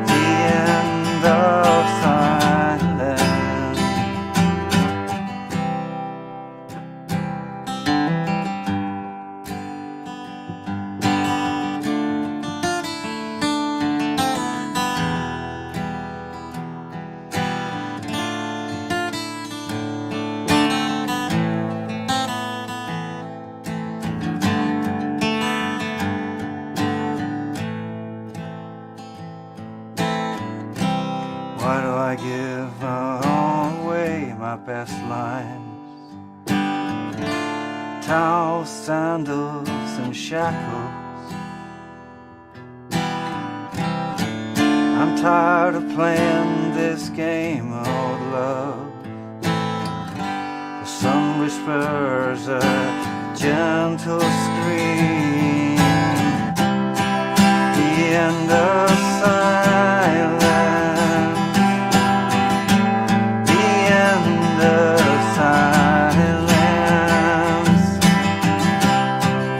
The end of silence. Why do I give away my best lines? Towels, sandals, and shackles. I'm tired of playing this game of love. The sun whispers a gentle scream, the end of silence, the end of silence,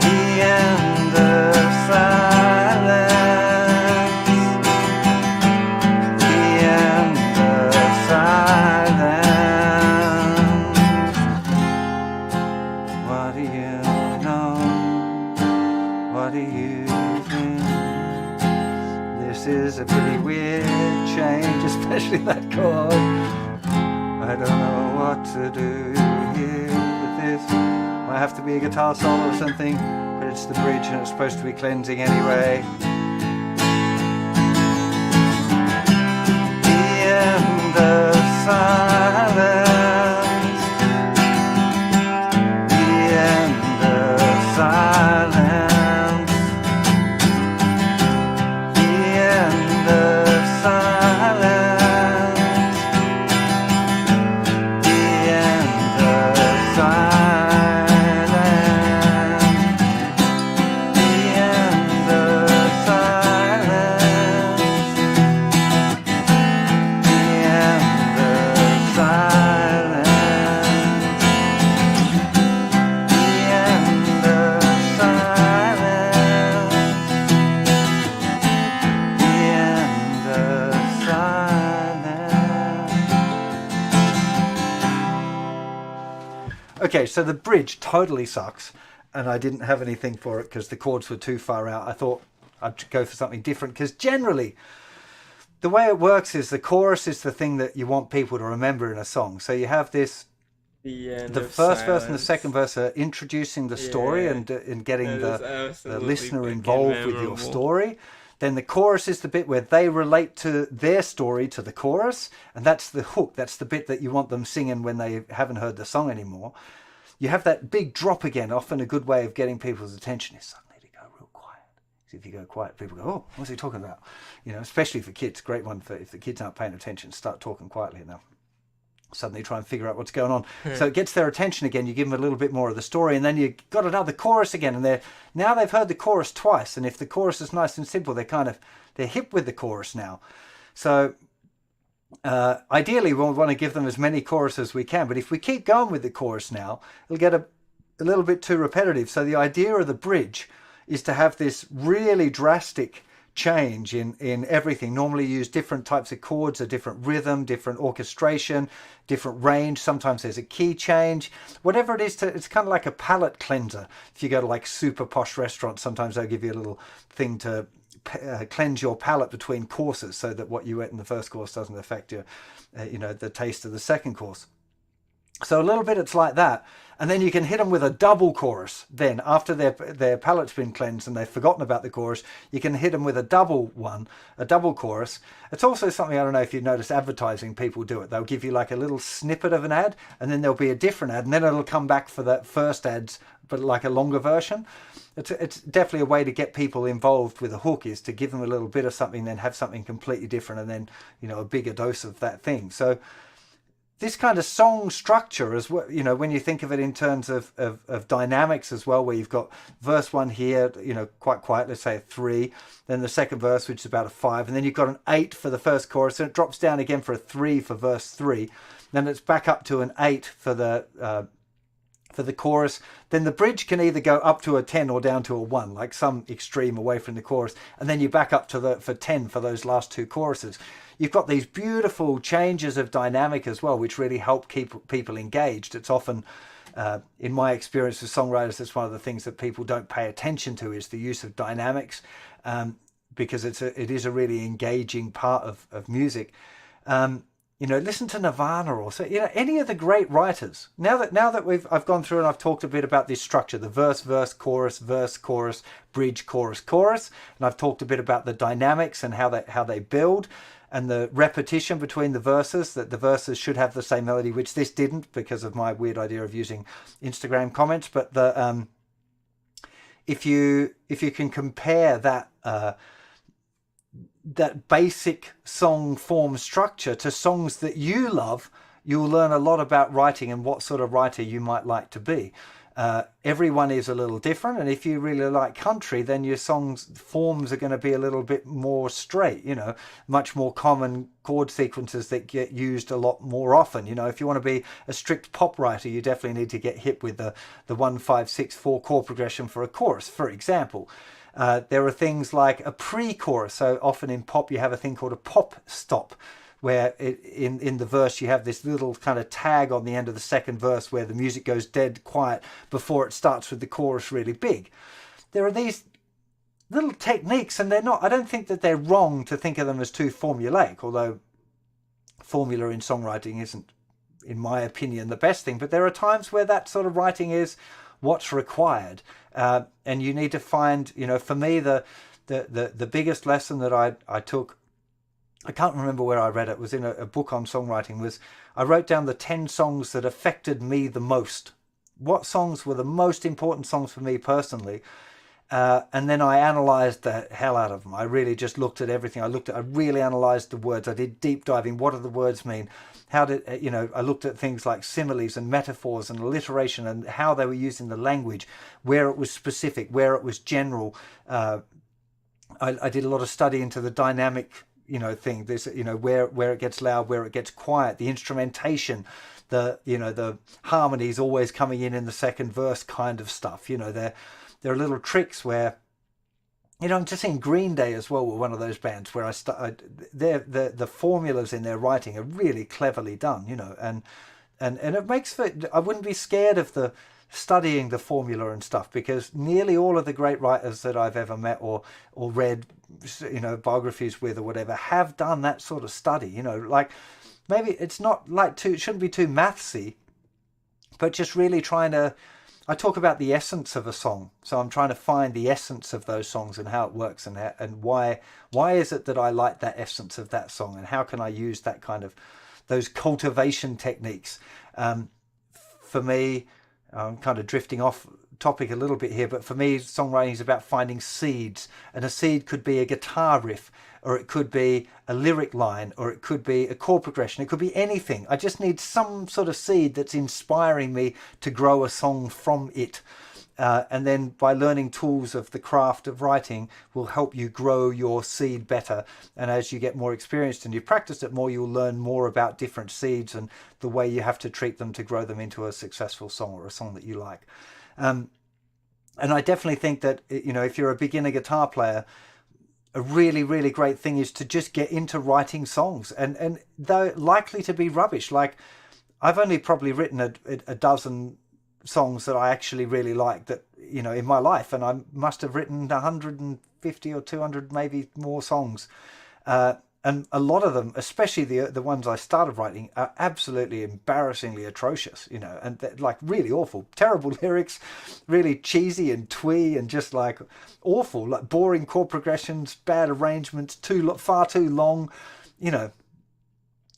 the end of silence, the end of silence. What do you know? What do you think? This is a pretty weird change, especially that chord. I don't know what to do here with this. Might have to be a guitar solo or something, but it's the bridge and it's supposed to be cleansing anyway. The end of silence, the end of silence, the end of silence, the end of silence, the end of silence, the end of silence, the end of silence, the end of silence. Okay, so the bridge totally sucks, and I didn't have anything for it because the chords were too far out. I thought I'd go for something different because generally the way it works is the chorus is the thing that you want people to remember in a song. So you have this, The end the of first verse and the silence. second verse are introducing the story Yeah. and getting That is the absolutely listener fucking involved with your memorable. story. Then the chorus is the bit where they relate to their story to the chorus, and that's the hook. That's the bit that you want them singing when they haven't heard the song anymore. You have that big drop again. Often a good way of getting people's attention is suddenly to go real quiet. 'Cause if you go quiet, people go, "Oh, what's he talking about?" You know, especially for kids. Great one for if the kids aren't paying attention. Start talking quietly enough. Suddenly try and figure out what's going on. So it gets their attention again. You give them a little bit more of the story, and then you got another chorus again. And now they've heard the chorus twice. And if the chorus is nice and simple, they're hip with the chorus now. So ideally, we want to give them as many choruses as we can. But if we keep going with the chorus now, it'll get a little bit too repetitive. So the idea of the bridge is to have this really drastic change in everything. Normally you use different types of chords, a different rhythm, different orchestration, different range. Sometimes there's a key change. Whatever it is, it's kind of like a palate cleanser. If you go to like super posh restaurants, sometimes they'll give you a little thing to cleanse your palate between courses so that what you ate in the first course doesn't affect your, the taste of the second course. So a little bit it's like that. And then you can hit them with a double chorus. Then after their palate's been cleansed and they've forgotten about the chorus, you can hit them with a double chorus. It's also something, I don't know if you've noticed advertising, people do it. They'll give you like a little snippet of an ad and then there'll be a different ad and then it'll come back for that first ads, but like a longer version. It's definitely a way to get people involved with a hook, is to give them a little bit of something, then have something completely different and then, a bigger dose of that thing. So this kind of song structure as well, when you think of it in terms of dynamics as well, where you've got verse 1 here, quite quiet, let's say a 3, then the second verse, which is about a 5, and then you've got an 8 for the first chorus, and it drops down again for a 3 for verse 3, then it's back up to an 8 for the chorus. Then the bridge can either go up to a 10 or down to a 1, like some extreme away from the chorus, and then you back up to for 10 for those last two choruses. You've got these beautiful changes of dynamic as well, which really help keep people engaged. It's often, in my experience with songwriters, that's one of the things that people don't pay attention to, is the use of dynamics, because it is a really engaging part of music. Listen to Nirvana or so, any of the great writers. Now that I've gone through and I've talked a bit about this structure, the verse, chorus, bridge, chorus, and I've talked a bit about the dynamics and how they build, and the repetition between the verses, that the verses should have the same melody, which this didn't because of my weird idea of using Instagram comments. But if you can compare that basic song form structure to songs that you love, you'll learn a lot about writing and what sort of writer you might like to be. Everyone is a little different, and if you really like country, then your songs forms are going to be a little bit more straight, much more common chord sequences that get used a lot more often. If you want to be a strict pop writer, you definitely need to get hit with the 1 5 6 4 chord progression for a chorus, for example. There are things like a pre-chorus. So often in pop you have a thing called a pop stop, where in the verse you have this little kind of tag on the end of the second verse where the music goes dead quiet before it starts with the chorus really big. There are these little techniques, and I don't think that they're wrong to think of them as too formulaic, although formula in songwriting isn't, in my opinion, the best thing. But there are times where that sort of writing is what's required, and you need to find, for me, the biggest lesson that I took, I can't remember where I read it, was in a book on songwriting, was I wrote down the 10 songs that affected me the most. What songs were the most important songs for me personally? And then I analysed the hell out of them. I really just looked at everything. I really analysed the words. I did deep diving. What do the words mean? How did, I looked at things like similes and metaphors and alliteration and how they were using the language, where it was specific, where it was general. I did a lot of study into the dynamic thing, this, where it gets loud, where it gets quiet, the instrumentation, the harmonies always coming in the second verse kind of stuff. There are little tricks where, I'm just seeing Green Day as well were one of those bands where the formulas in their writing are really cleverly done, and it makes for, I wouldn't be scared of studying the formula and stuff, because nearly all of the great writers that I've ever met or read, biographies with or whatever, have done that sort of study. Like, maybe it's not like it shouldn't be too mathsy, but just really trying to. I talk about the essence of a song, so I'm trying to find the essence of those songs and how it works, and why is it that I like that essence of that song, and how can I use that kind of those cultivation techniques. For me, I'm kind of drifting off topic a little bit here, but for me, songwriting is about finding seeds, and a seed could be a guitar riff, or it could be a lyric line, or it could be a chord progression. It could be anything. I just need some sort of seed that's inspiring me to grow a song from it. And then by learning tools of the craft of writing will help you grow your seed better. And as you get more experienced and you practice it more, you'll learn more about different seeds and the way you have to treat them to grow them into a successful song, or a song that you like. And I definitely think that, if you're a beginner guitar player, a really, really great thing is to just get into writing songs. And they're likely to be rubbish. Like, I've only probably written a dozen songs that I actually really like, that, in my life, and I must have written 150 or 200, maybe more songs. And a lot of them, especially the ones I started writing, are absolutely embarrassingly atrocious, and like really awful, terrible lyrics, really cheesy and twee, and just like awful, like boring chord progressions, bad arrangements, far too long,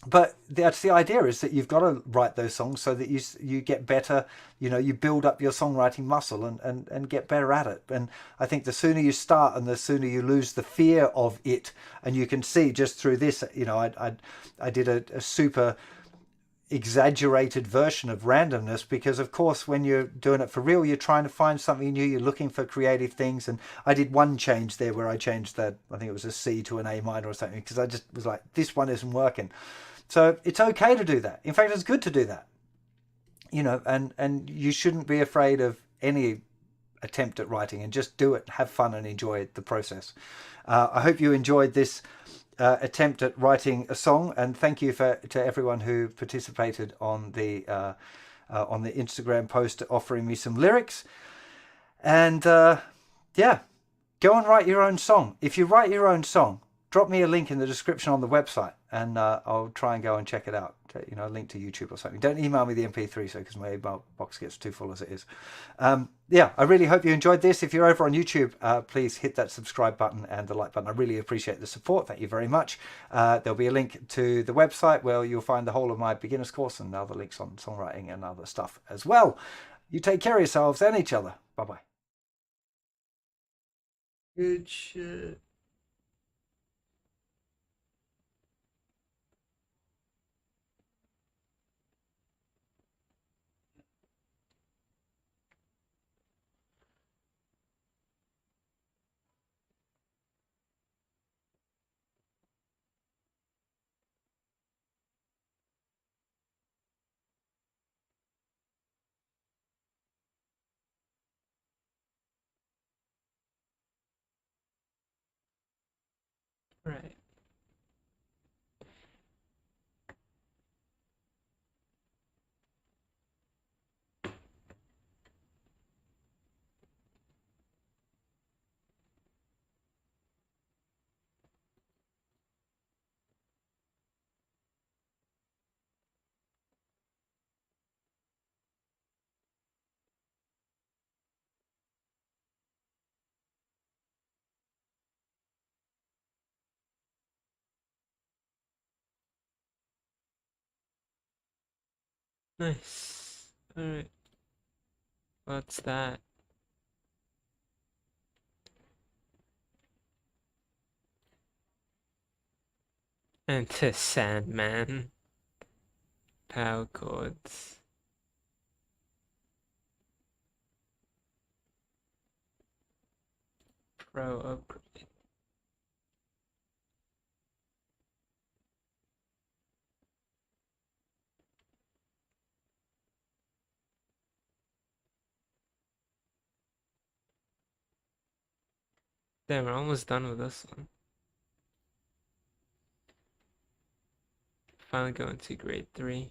But that's the idea, is that you've got to write those songs so that you get better, you build up your songwriting muscle and get better at it. And I think the sooner you start and the sooner you lose the fear of it, and you can see just through this, I did a super exaggerated version of randomness, because of course when you're doing it for real, you're trying to find something new, you're looking for creative things. And I did one change there where I changed I think it was a C to an A minor or something, because I just was like, this one isn't working. So it's okay to do that. In fact, it's good to do that, and you shouldn't be afraid of any attempt at writing, and just do it, have fun and enjoy the process. I hope you enjoyed this attempt at writing a song, and thank you to everyone who participated on the Instagram post offering me some lyrics. And yeah, go and write your own song. If you write your own song, drop me a link in the description on the website, and I'll try and go and check it out. A link to YouTube or something. Don't email me the MP3, because my email box gets too full as it is. Yeah, I really hope you enjoyed this. If you're over on YouTube, please hit that subscribe button and the like button. I really appreciate the support. Thank you very much. There'll be a link to the website where you'll find the whole of my beginner's course and other links on songwriting and other stuff as well. You take care of yourselves and each other. Bye-bye. Good shit. Right. Nice. Alright. What's that? Enter Sandman. Power chords. Pro upgrade. Damn, we're almost done with this one. Finally going to grade 3.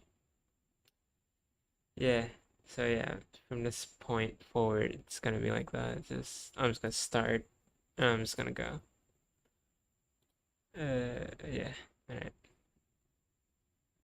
Yeah. So yeah, from this point forward, it's gonna be like that. I'm just gonna start. And I'm just gonna go. Yeah. All right.